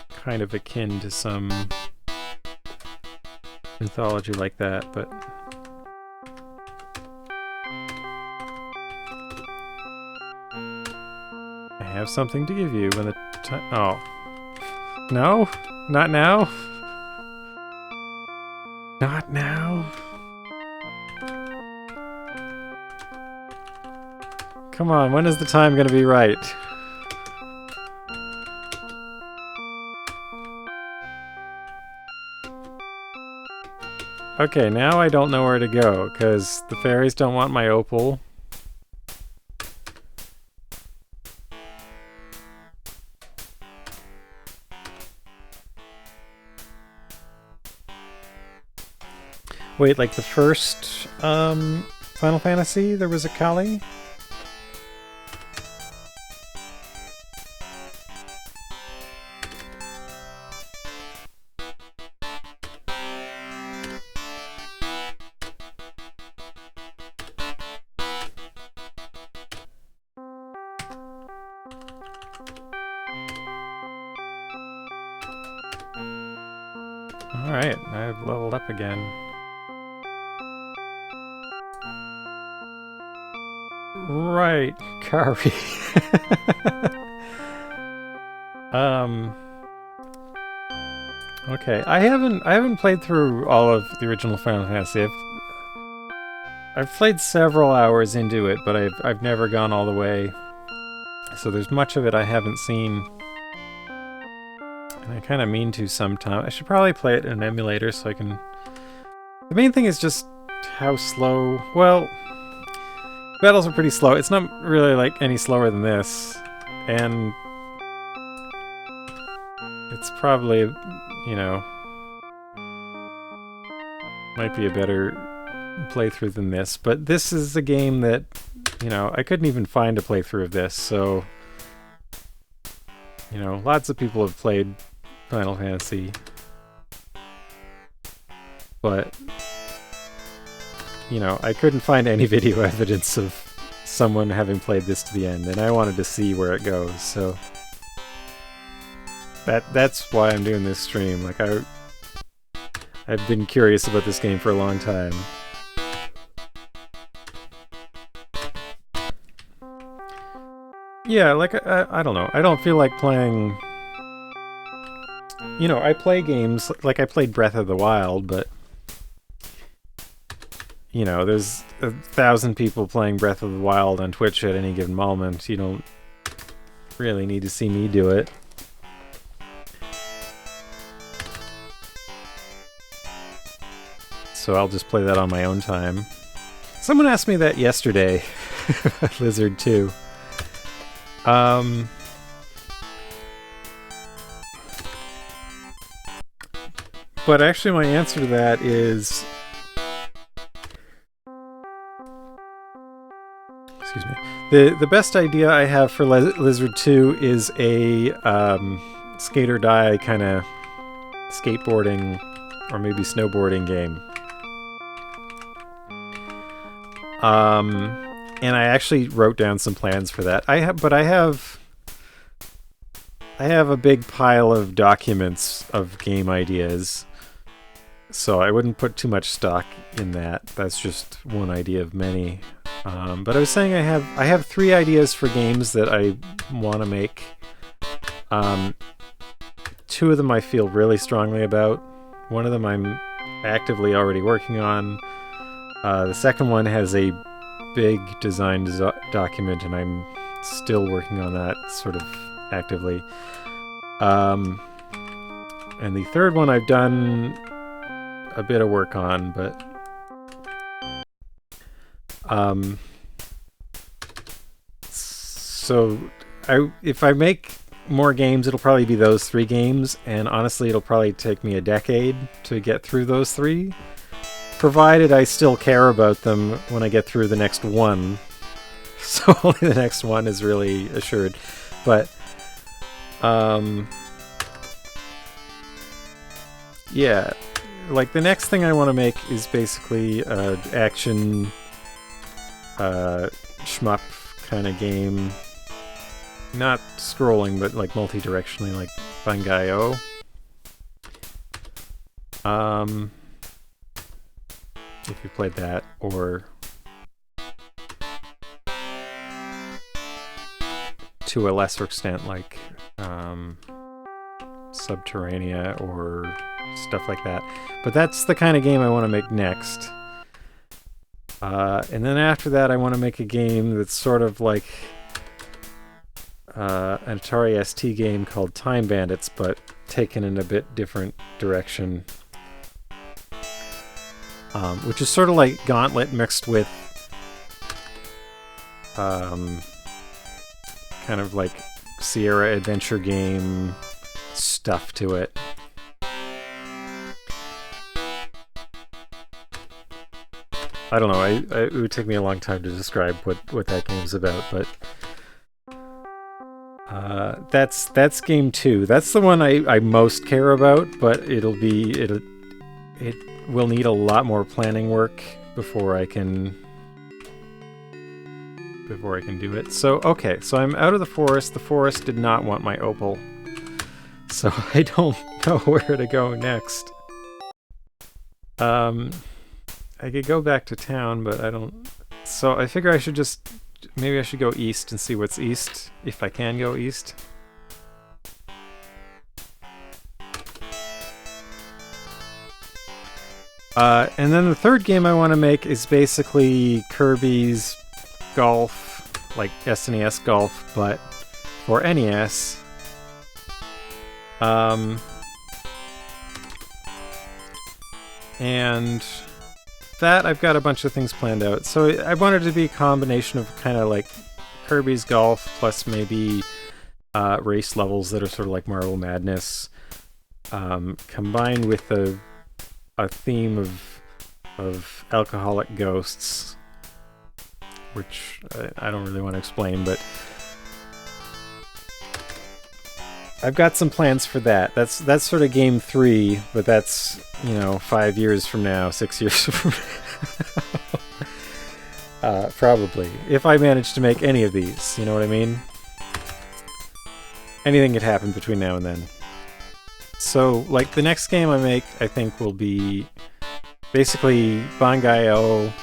[SPEAKER 1] kind of akin to some mythology like that, but... I have something to give you when the time... Oh. No? Not now? Not now? Come on, when is the time gonna be right? Okay, now I don't know where to go, because the fairies don't want my opal. Wait, like the first Final Fantasy, there was a Kali? Alright, I've leveled up again. Right, Kari. Okay, I haven't played through all of the original Final Fantasy. I've played several hours into it, but I've never gone all the way. So there's much of it I haven't seen. And I kind of mean to sometime. I should probably play it in an emulator so I can... The main thing is just how slow... Well, battles are pretty slow. It's not really like any slower than this. And it's probably, you know, might be a better playthrough than this. But this is a game that, you know, I couldn't even find a playthrough of this, so... You know, lots of people have played Final Fantasy, but, you know, I couldn't find any video evidence of someone having played this to the end, and I wanted to see where it goes, so that's why I'm doing this stream. Like, I've been curious about this game for a long time. Yeah, like, I don't know. I don't feel like playing... You know, I play games, like I played Breath of the Wild, but... You know, there's 1,000 people playing Breath of the Wild on Twitch at any given moment. You don't really need to see me do it. So I'll just play that on my own time. Someone asked me that yesterday, Lizard 2. But actually my answer to that is... Excuse me. The best idea I have for Lizard 2 is a skate or die kind of skateboarding or maybe snowboarding game. And I actually wrote down some plans for that. I have a big pile of documents of game ideas, so I wouldn't put too much stock in that. That's just one idea of many. But I was saying I have 3 ideas for games that I want to make. 2 of them I feel really strongly about. One of them I'm actively already working on. The second one has a big design document, and I'm still working on that sort of actively. And the third one I've done a bit of work on, but so if I make more games, it'll probably be those 3 games, and honestly it'll probably take me a decade to get through those 3. Provided I still care about them when I get through the next one. So only the next one is really assured. But, yeah. Like, the next thing I want to make is basically an action, shmup kind of game. Not scrolling, but like multi-directionally, like Bangai-O. If you played that, or to a lesser extent like Subterranea or stuff like that. But that's the kind of game I want to make next. And then after that I want to make a game that's sort of like an Atari ST game called Time Bandits, but taken in a bit different direction. Which is sort of like Gauntlet mixed with kind of like Sierra adventure game stuff to it. I don't know, it would take me a long time to describe what that game's about, but that's game 2. That's the one I most care about, but it will need a lot more planning work before I can do it. So, okay, so I'm out of the forest. The forest did not want my opal. So I don't know where to go next. I could go back to town, but I don't... So I figure I should just... Maybe I should go east and see what's east, if I can go east. And then the third game I want to make is basically Kirby's Golf, like SNES Golf, but for NES. And that, I've got a bunch of things planned out. So I wanted it to be a combination of kind of like Kirby's Golf plus maybe race levels that are sort of like Marble Madness, combined with a theme of alcoholic ghosts, which I don't really want to explain, but I've got some plans for that. That's sort of game 3, but that's, 5 years from now, 6 years from now. Probably. If I manage to make any of these, you know what I mean? Anything could happen between now and then. So, like, the next game I make, I think, will be basically Bangai-O,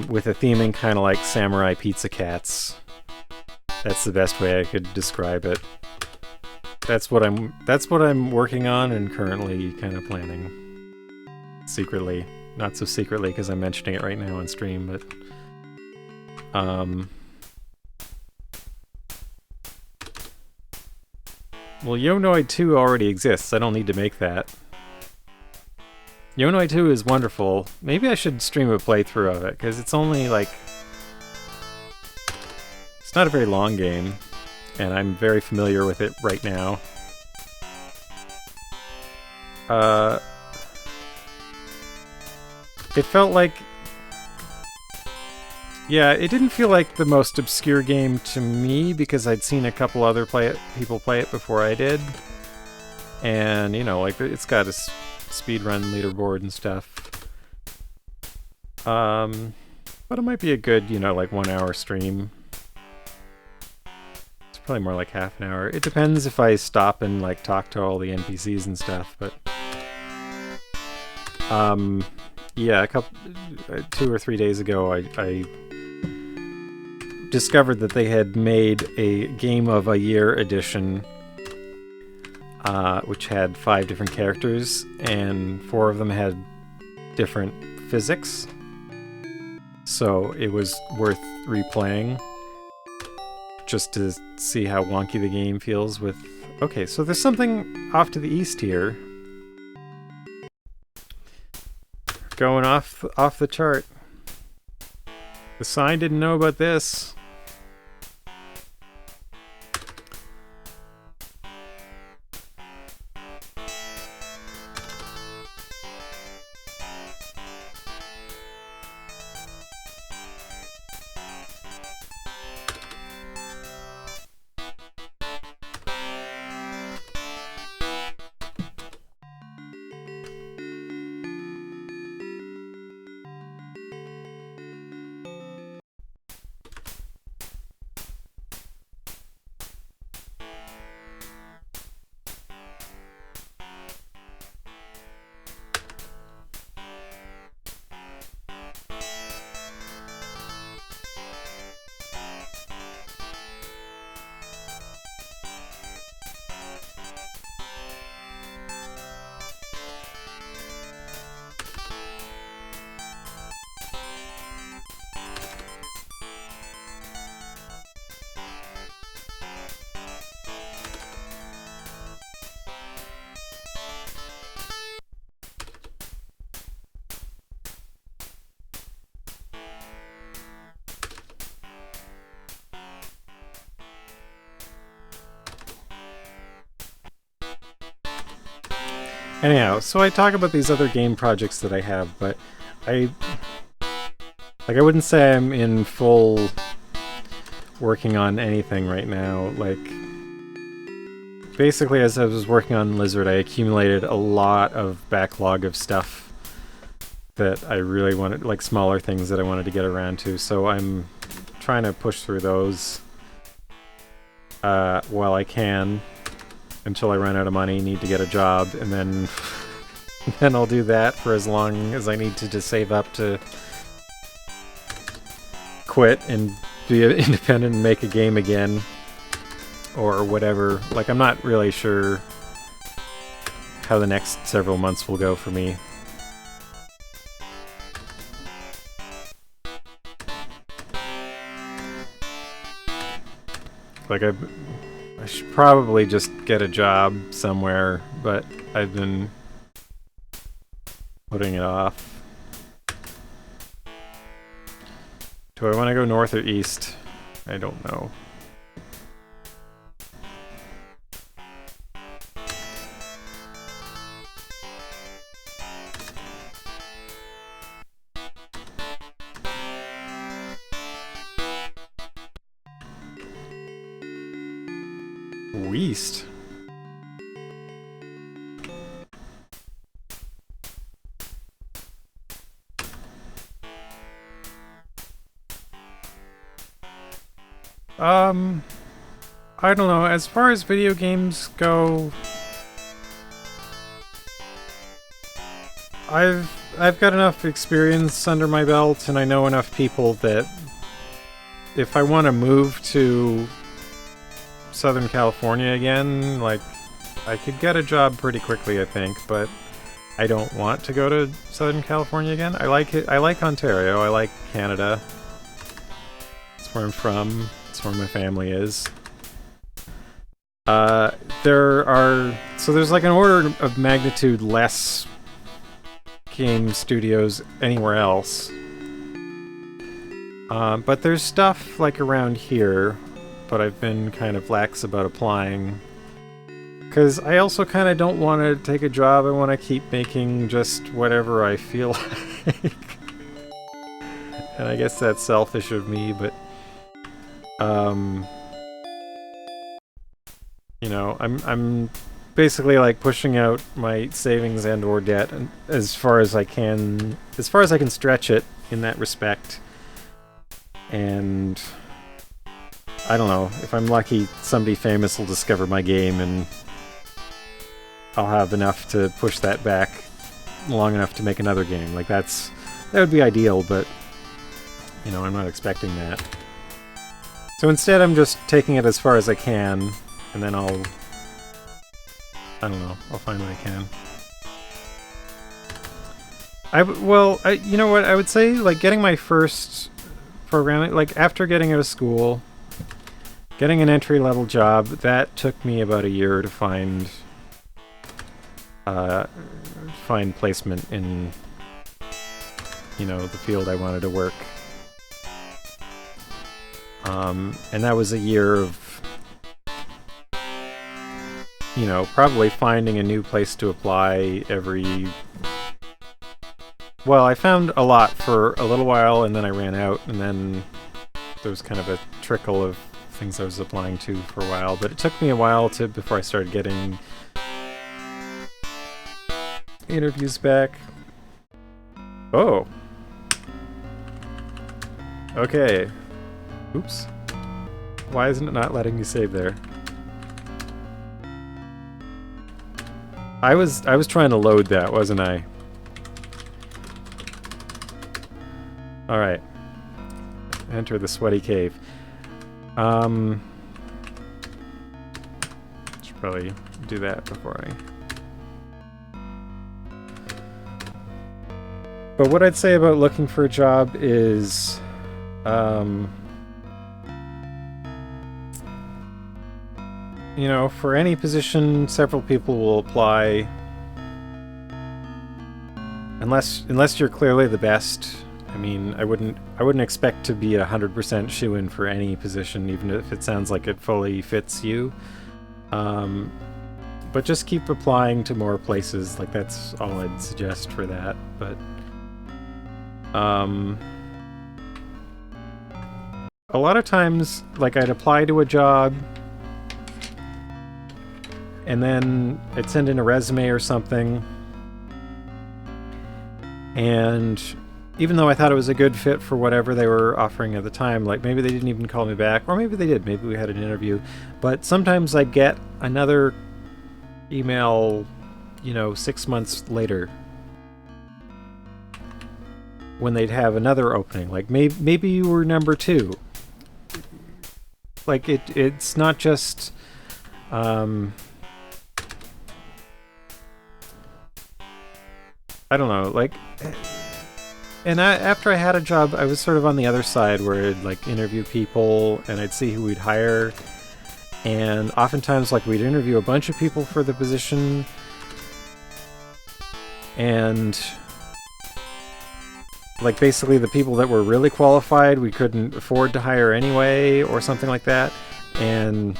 [SPEAKER 1] with a theming kind of like Samurai Pizza Cats. That's the best way I could describe it. That's what I'm working on and currently kind of planning. Secretly. Not so secretly because I'm mentioning it right now on stream, but well, Yonoid 2 already exists. I don't need to make that. Yonoid 2 is wonderful. Maybe I should stream a playthrough of it, because it's only like... It's not a very long game, and I'm very familiar with it right now. It felt like... Yeah, it didn't feel like the most obscure game to me, because I'd seen a couple other people play it before I did. And, like, it's got a speedrun leaderboard and stuff. But it might be a good, like 1 hour stream. It's probably more like half an hour. It depends if I stop and, like, talk to all the NPCs and stuff, but... yeah, 2 or 3 days ago, I discovered that they had made a Game of a Year edition, which had 5 different characters, and 4 of them had different physics. So it was worth replaying, just to see how wonky the game feels with... Okay, so there's something off to the east here. Going off the chart. The sign didn't know about this. Anyhow, so I talk about these other game projects that I have, but I wouldn't say I'm in full working on anything right now. Like, basically, as I was working on Lizard, I accumulated a lot of backlog of stuff that I really wanted, like smaller things that I wanted to get around to, so I'm trying to push through those while I can, until I run out of money, need to get a job, and then then I'll do that for as long as I need to just save up to quit and be independent and make a game again. Or whatever. Like, I'm not really sure how the next several months will go for me. Like, I should probably just get a job somewhere, but I've been putting it off. Do I want to go north or east? I don't know. East. I don't know. As far as video games go, I've got enough experience under my belt, and I know enough people that if I want to move to Southern California again, like, I could get a job pretty quickly, I think, but I don't want to go to Southern California again. I like it. I like Ontario. I like Canada. That's where I'm from. That's where my family is. There's like an order of magnitude less game studios anywhere else. But there's stuff like around here, but I've been kind of lax about applying. Because I also kind of don't want to take a job. I want to keep making just whatever I feel like. And I guess that's selfish of me, but you know, I'm basically like pushing out my savings and or debt as far as I can stretch it in that respect. And I don't know, if I'm lucky, somebody famous will discover my game and I'll have enough to push that back long enough to make another game. Like, that would be ideal, but you know, I'm not expecting that. So instead I'm just taking it as far as I can, and then I'll find what I can. You know what, I would say, like, getting my first programming, like, after getting out of school, getting an entry-level job, that took me about a year to find placement in, you know, the field I wanted to work. And that was a year of, you know, probably finding a new place to apply every... Well, I found a lot for a little while, and then I ran out, and then there was kind of a trickle of things I was applying to for a while, but it took me a while before I started getting interviews back. Oh. Okay. Oops. Why isn't it not letting me save there? I was trying to load that, wasn't I? Alright. Enter the sweaty cave. Should probably do that before I... But what I'd say about looking for a job is... you know, for any position, several people will apply. Unless you're clearly the best. I mean, I wouldn't expect to be 100% shoo-in for any position, even if it sounds like it fully fits you. But just keep applying to more places. Like, that's all I'd suggest for that. But a lot of times, like, I'd apply to a job, and then I'd send in a resume or something, and even though I thought it was a good fit for whatever they were offering at the time, like, maybe they didn't even call me back, or maybe they did, maybe we had an interview, but sometimes I'd get another email 6 months later, when they'd have another opening, like maybe you were number 2. Like it's not just I don't know, like, and after I had a job, I was sort of on the other side where I'd like interview people and I'd see who we'd hire, and oftentimes like we'd interview a bunch of people for the position, and like basically the people that were really qualified we couldn't afford to hire anyway, or something like that, and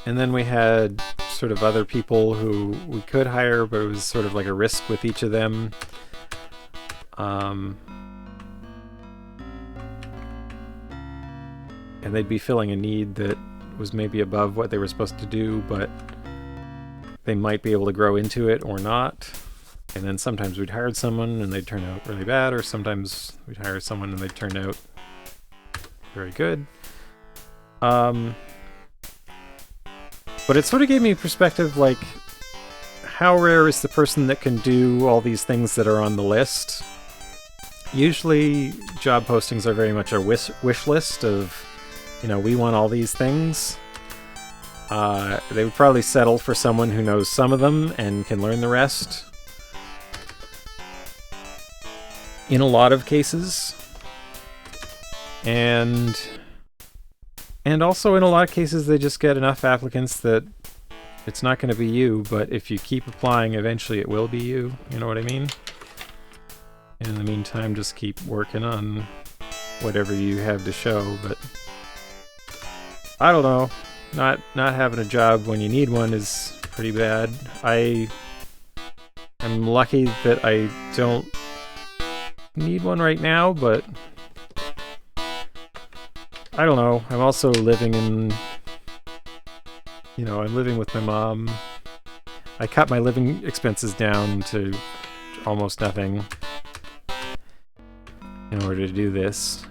[SPEAKER 1] then we had sort of other people who we could hire, but it was sort of like a risk with each of them. And they'd be filling a need that was maybe above what they were supposed to do, but they might be able to grow into it or not. And then sometimes we'd hire someone and they'd turn out really bad, or sometimes we'd hire someone and they'd turn out very good. But it sort of gave me perspective, like, how rare is the person that can do all these things that are on the list? Usually, job postings are very much a wish list of, we want all these things. They would probably settle for someone who knows some of them and can learn the rest. In a lot of cases. And also in a lot of cases they just get enough applicants that it's not going to be you, but if you keep applying, eventually it will be you. You know what I mean? In the meantime, just keep working on whatever you have to show, but I don't know. Not having a job when you need one is pretty bad. I'm lucky that I don't need one right now, but I don't know. I'm also living in, I'm living with my mom. I cut my living expenses down to almost nothing in order to do this,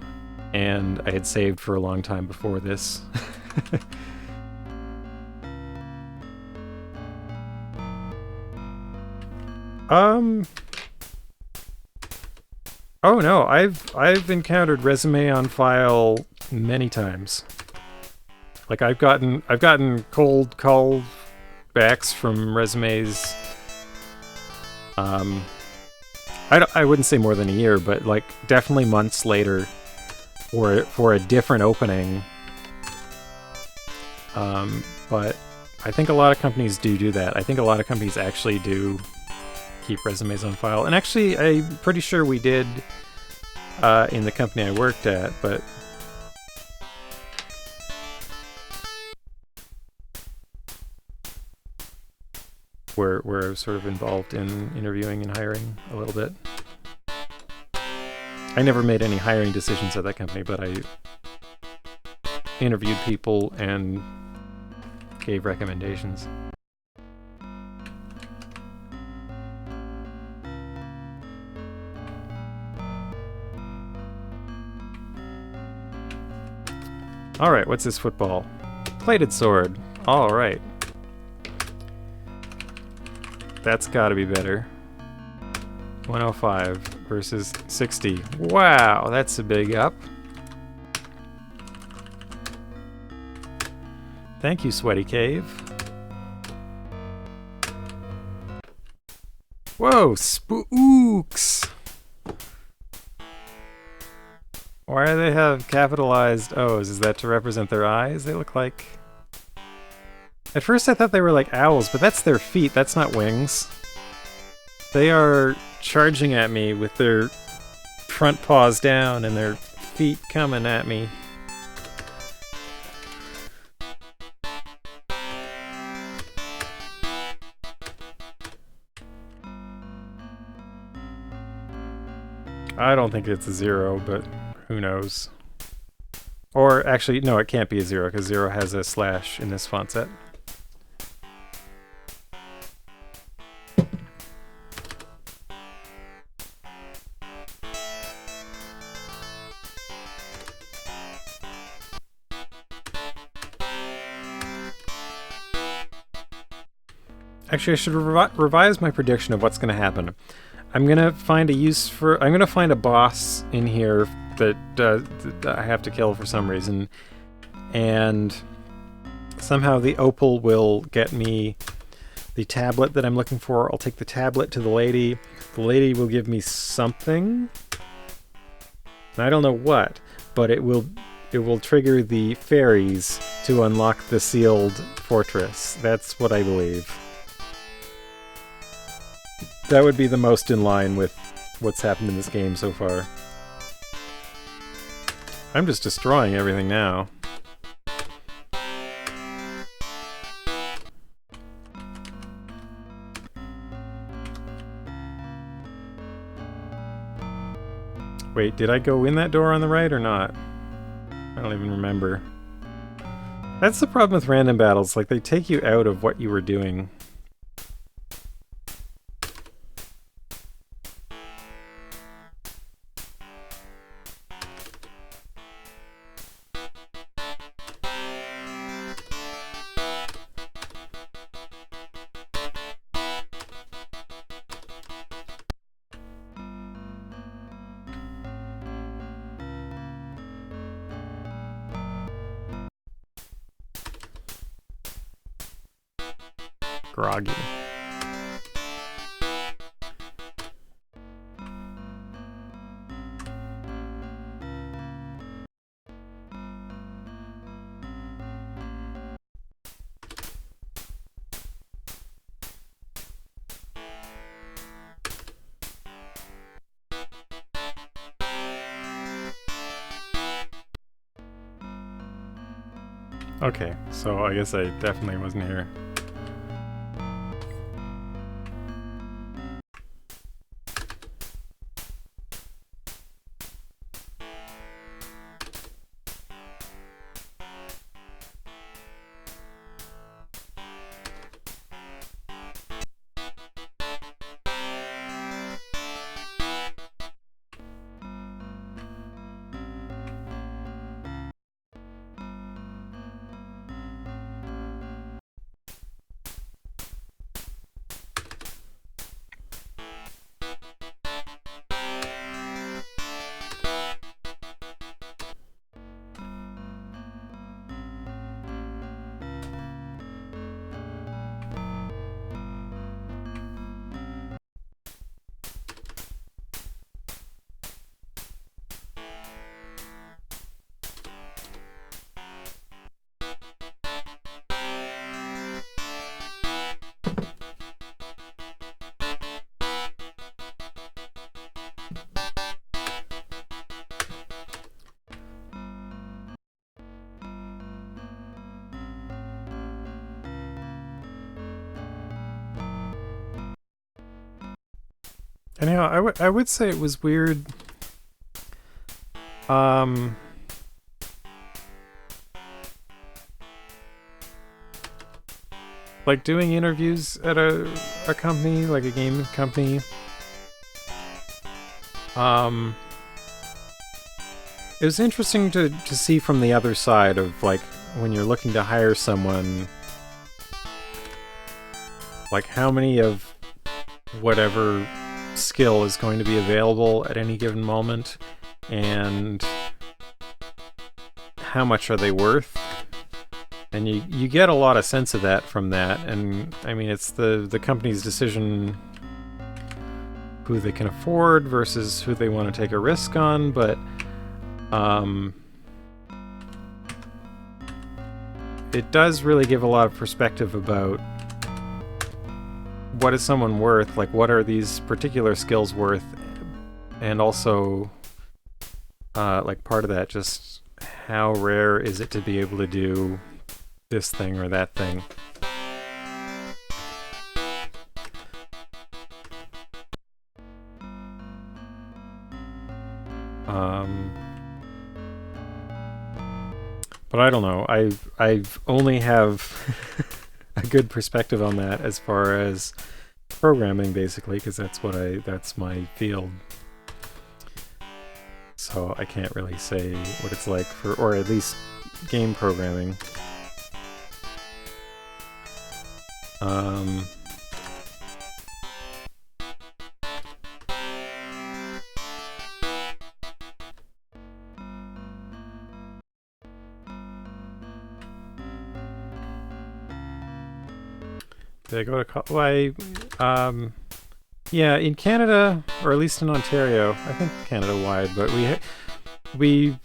[SPEAKER 1] and I had saved for a long time before this. Oh no, I've encountered resume on file many times. Like I've gotten cold call backs from resumes. I wouldn't say more than a year, but like definitely months later, for a different opening. But I think a lot of companies do that. I think a lot of companies actually do keep resumes on file. And actually, I'm pretty sure we did in the company I worked at, but where I was sort of involved in interviewing and hiring a little bit. I never made any hiring decisions at that company, but I interviewed people and gave recommendations. Alright, what's this football? Plated sword. Alright. That's gotta be better. 105 versus 60. Wow, that's a big up. Thank you, Sweaty Cave. Whoa, spooks! Why do they have capitalized O's? Is that to represent their eyes? They look like... At first I thought they were like owls, but that's their feet, that's not wings. They are charging at me with their front paws down and their feet coming at me. I don't think it's a 0, but who knows. Or actually, no, it can't be a 0, because 0 has a slash in this font set. Actually, I should revise my prediction of what's going to happen. I'm going to find I'm going to find a boss in here that I have to kill for some reason. And somehow the opal will get me the tablet that I'm looking for. I'll take the tablet to the lady. The lady will give me something. I don't know what, but it will trigger the fairies to unlock the sealed fortress. That's what I believe. That would be the most in line with what's happened in this game so far. I'm just destroying everything now. Wait, did I go in that door on the right or not? I don't even remember. That's the problem with random battles, like they take you out of what you were doing. Groggy. Okay, so I guess I definitely wasn't here. Anyhow, I would say it was weird. Like doing interviews at a company, like a game company. It was interesting to see from the other side of, like, when you're looking to hire someone, like how many of whatever skill is going to be available at any given moment, and how much are they worth. And you get a lot of sense of that from that, and I mean, it's the company's decision who they can afford versus who they want to take a risk on, but it does really give a lot of perspective about what is someone worth, like what are these particular skills worth, and also like part of that, just how rare is it to be able to do this thing or that thing. But I don't know. I've only have a good perspective on that as far as programming, basically, because that's my field. So I can't really say what it's like for, or at least game programming. Did I go to college? Yeah, in Canada, or at least in Ontario, I think Canada-wide, but we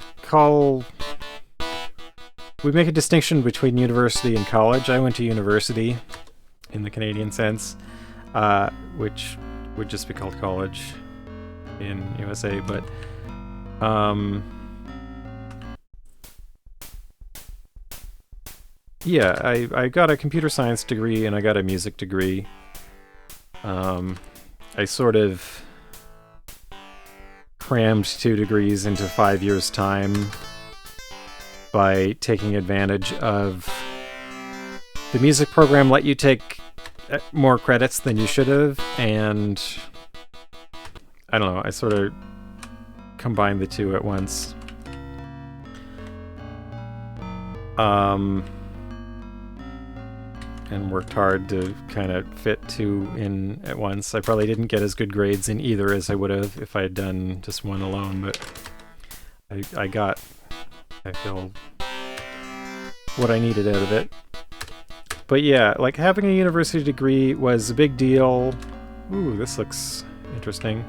[SPEAKER 1] make a distinction between university and college. I went to university in the Canadian sense, which would just be called college in USA, but yeah, I got a computer science degree and I got a music degree. I sort of crammed 2 degrees into 5 years' time by taking advantage of the music program let you take more credits than you should have, and I don't know, I sort of combined the two at once. And worked hard to kind of fit 2 in at once. I probably didn't get as good grades in either as I would have if I had done just one alone, but I feel what I needed out of it. But yeah, like having a university degree was a big deal. Ooh, this looks interesting.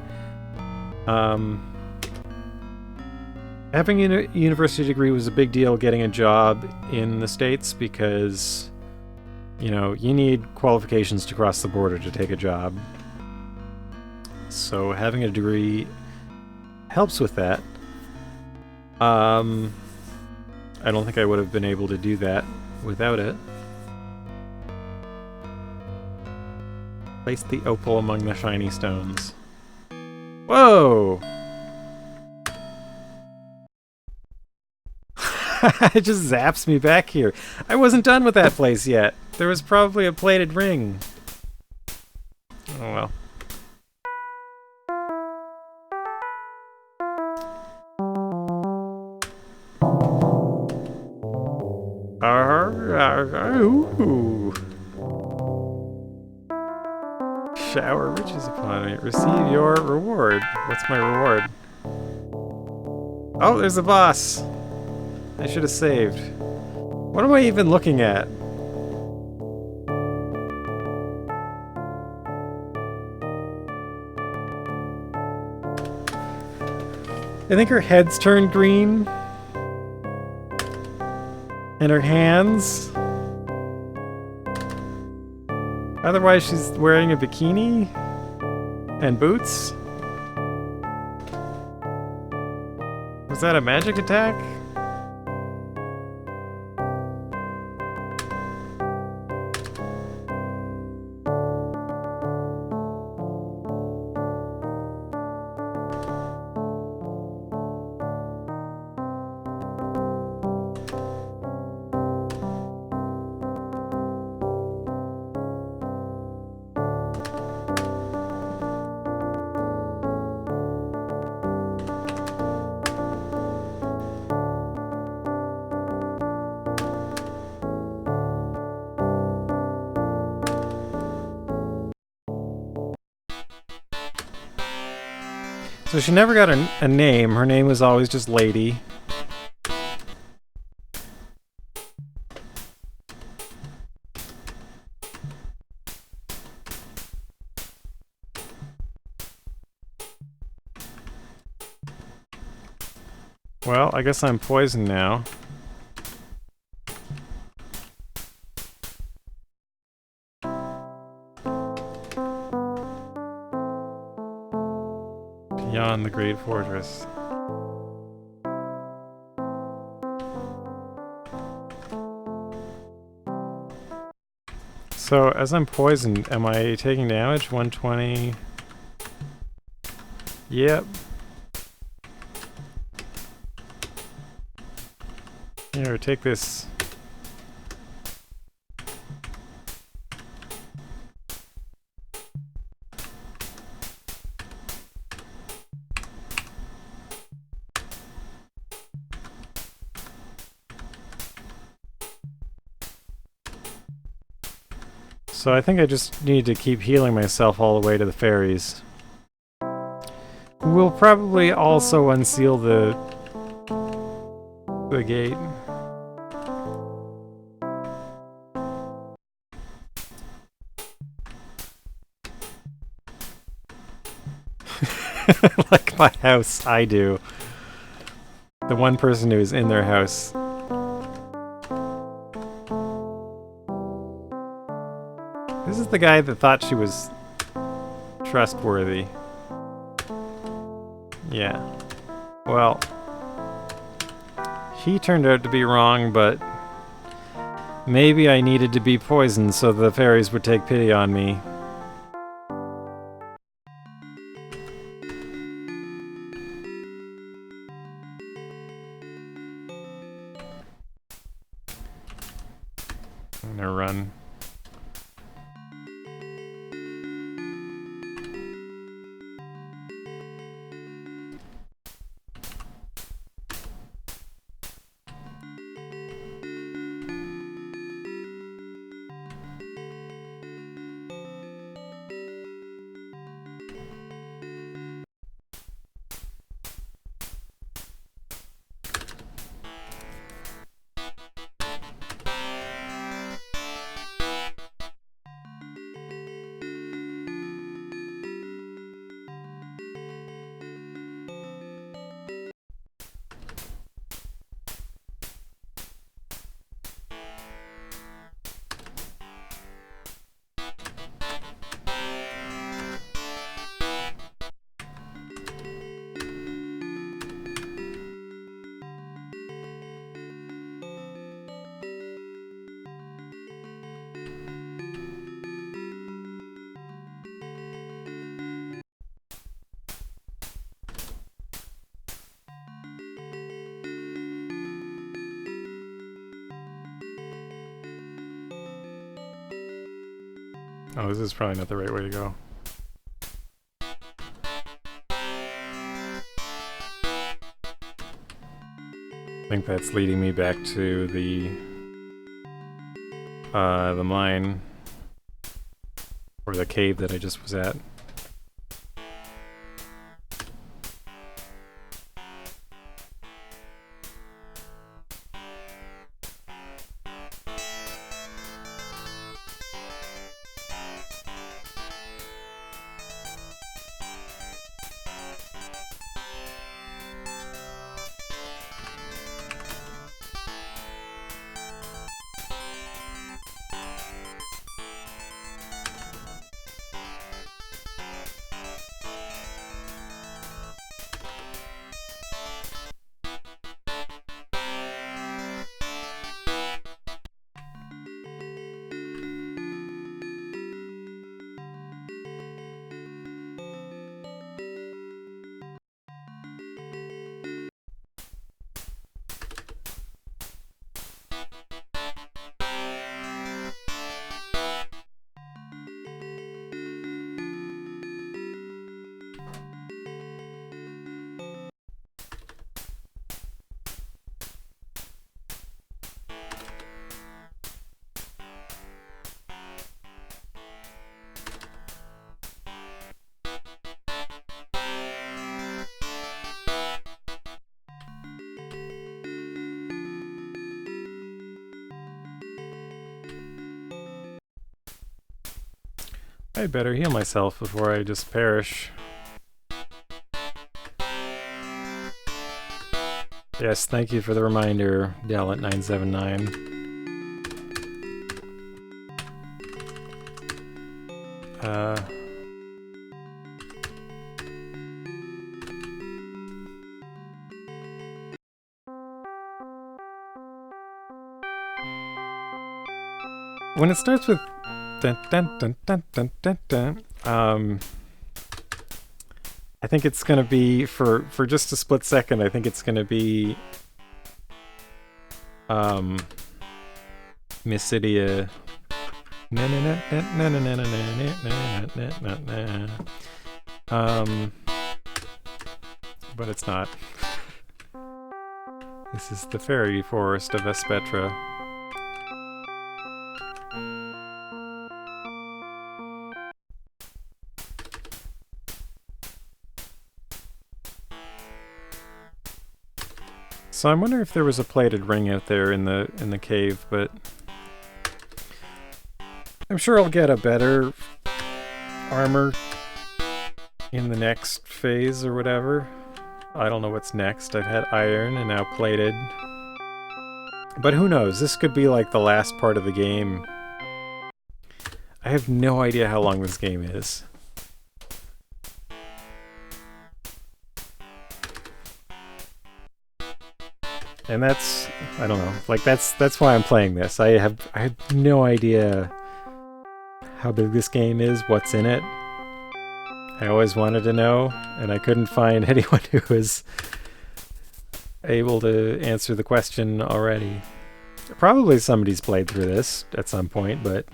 [SPEAKER 1] Having a university degree was a big deal getting a job in the States because, you know, you need qualifications to cross the border to take a job. So having a degree helps with that. I don't think I would have been able to do that without it. Place the opal among the shiny stones. Whoa! It just zaps me back here. I wasn't done with that place yet. There was probably a plated ring. Oh well. Ooh. Shower riches upon me. Receive your reward. What's my reward? Oh, there's a boss. I should have saved. What am I even looking at? I think her head's turned green. And her hands. Otherwise, she's wearing a bikini and boots. Was that a magic attack? So she never got a name. Her name was always just Lady. Well, I guess I'm poisoned now. Beyond the Great Fortress. So, as I'm poisoned, am I taking damage? 120. Yep. Here, take this. So I think I just need to keep healing myself all the way to the fairies. We'll probably also unseal the gate. Like my house, I do. The one person who's in their house. This is the guy that thought she was trustworthy. Yeah. Well, he turned out to be wrong, but maybe I needed to be poisoned so the fairies would take pity on me. I'm gonna run. Oh, this is probably not the right way to go. I think that's leading me back to the mine, or the cave that I just was at. I'd better heal myself before I just perish. Yes, thank you for the reminder, Gallant979. When it starts with dun dun dun dun dun dun dun, I think it's gonna be for just a split second. I think it's gonna be Mysidia. But it's not. This is the fairy forest of Aspetra. So I wonder if there was a plated ring out there in the cave, but I'm sure I'll get a better armor in the next phase or whatever. I don't know what's next. I've had iron and now plated. But who knows? This could be like the last part of the game. I have no idea how long this game is. And that's, I don't know, like that's why I'm playing this. I have no idea how big this game is, what's in it. I always wanted to know, and I couldn't find anyone who was able to answer the question already. Probably somebody's played through this at some point, but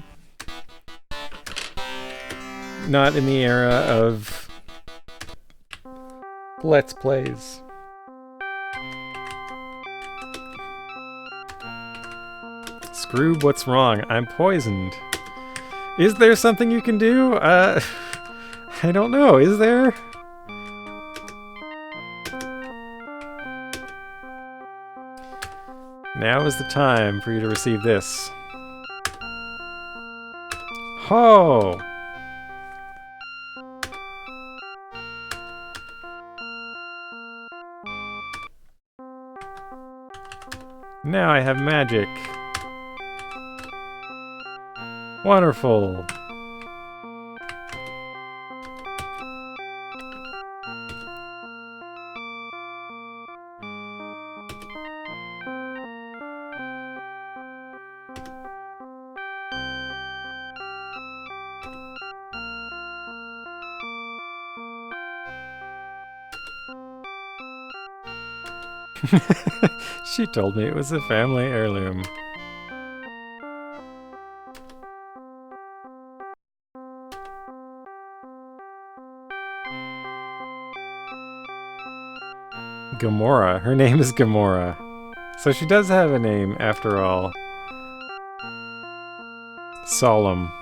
[SPEAKER 1] not in the era of Let's Plays. Scroob, what's wrong? I'm poisoned. Is there something you can do? I don't know. Is there? Now is the time for you to receive this. Ho! Now I have magic. Wonderful. She told me it was a family heirloom. Gamora. Her name is Gamora. So she does have a name, after all. Solemn.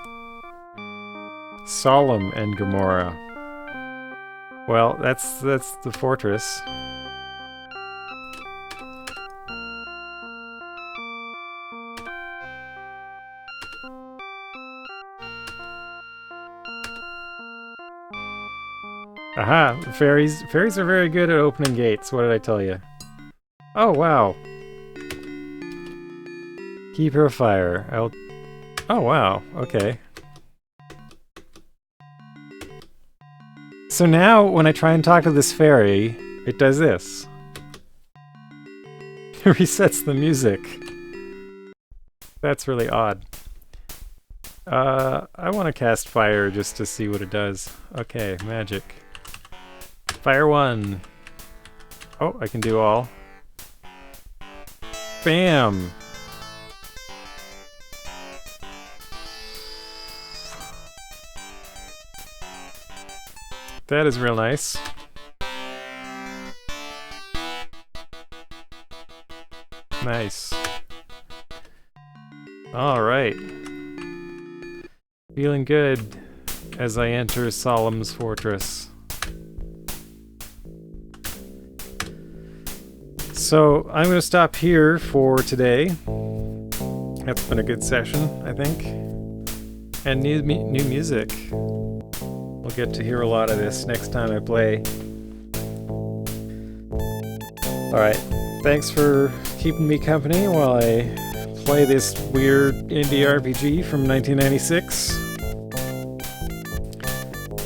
[SPEAKER 1] Solemn and Gamora. Well, that's the fortress. Aha! Fairies are very good at opening gates. What did I tell you? Oh, wow. Key purifier. Oh, wow. Okay. So now, when I try and talk to this fairy, it does this. It resets the music. That's really odd. I want to cast fire just to see what it does. Okay, magic. Fire 1. Oh, I can do all. Bam! That is real nice. Nice. Alright. Feeling good as I enter Solemn's fortress. So, I'm going to stop here for today. That's been a good session, I think. And new music. We'll get to hear a lot of this next time I play. Alright, thanks for keeping me company while I play this weird indie RPG from 1996.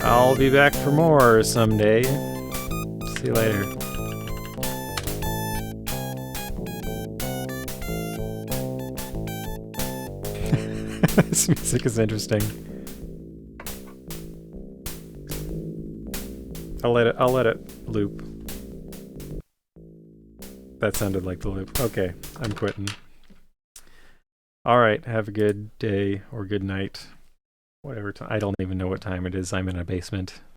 [SPEAKER 1] I'll be back for more someday. See you later. This music is interesting. I'll let it loop. That sounded like the loop. Okay, I'm quitting. Alright, have a good day or good night. Whatever time. I don't even know what time it is. I'm in a basement.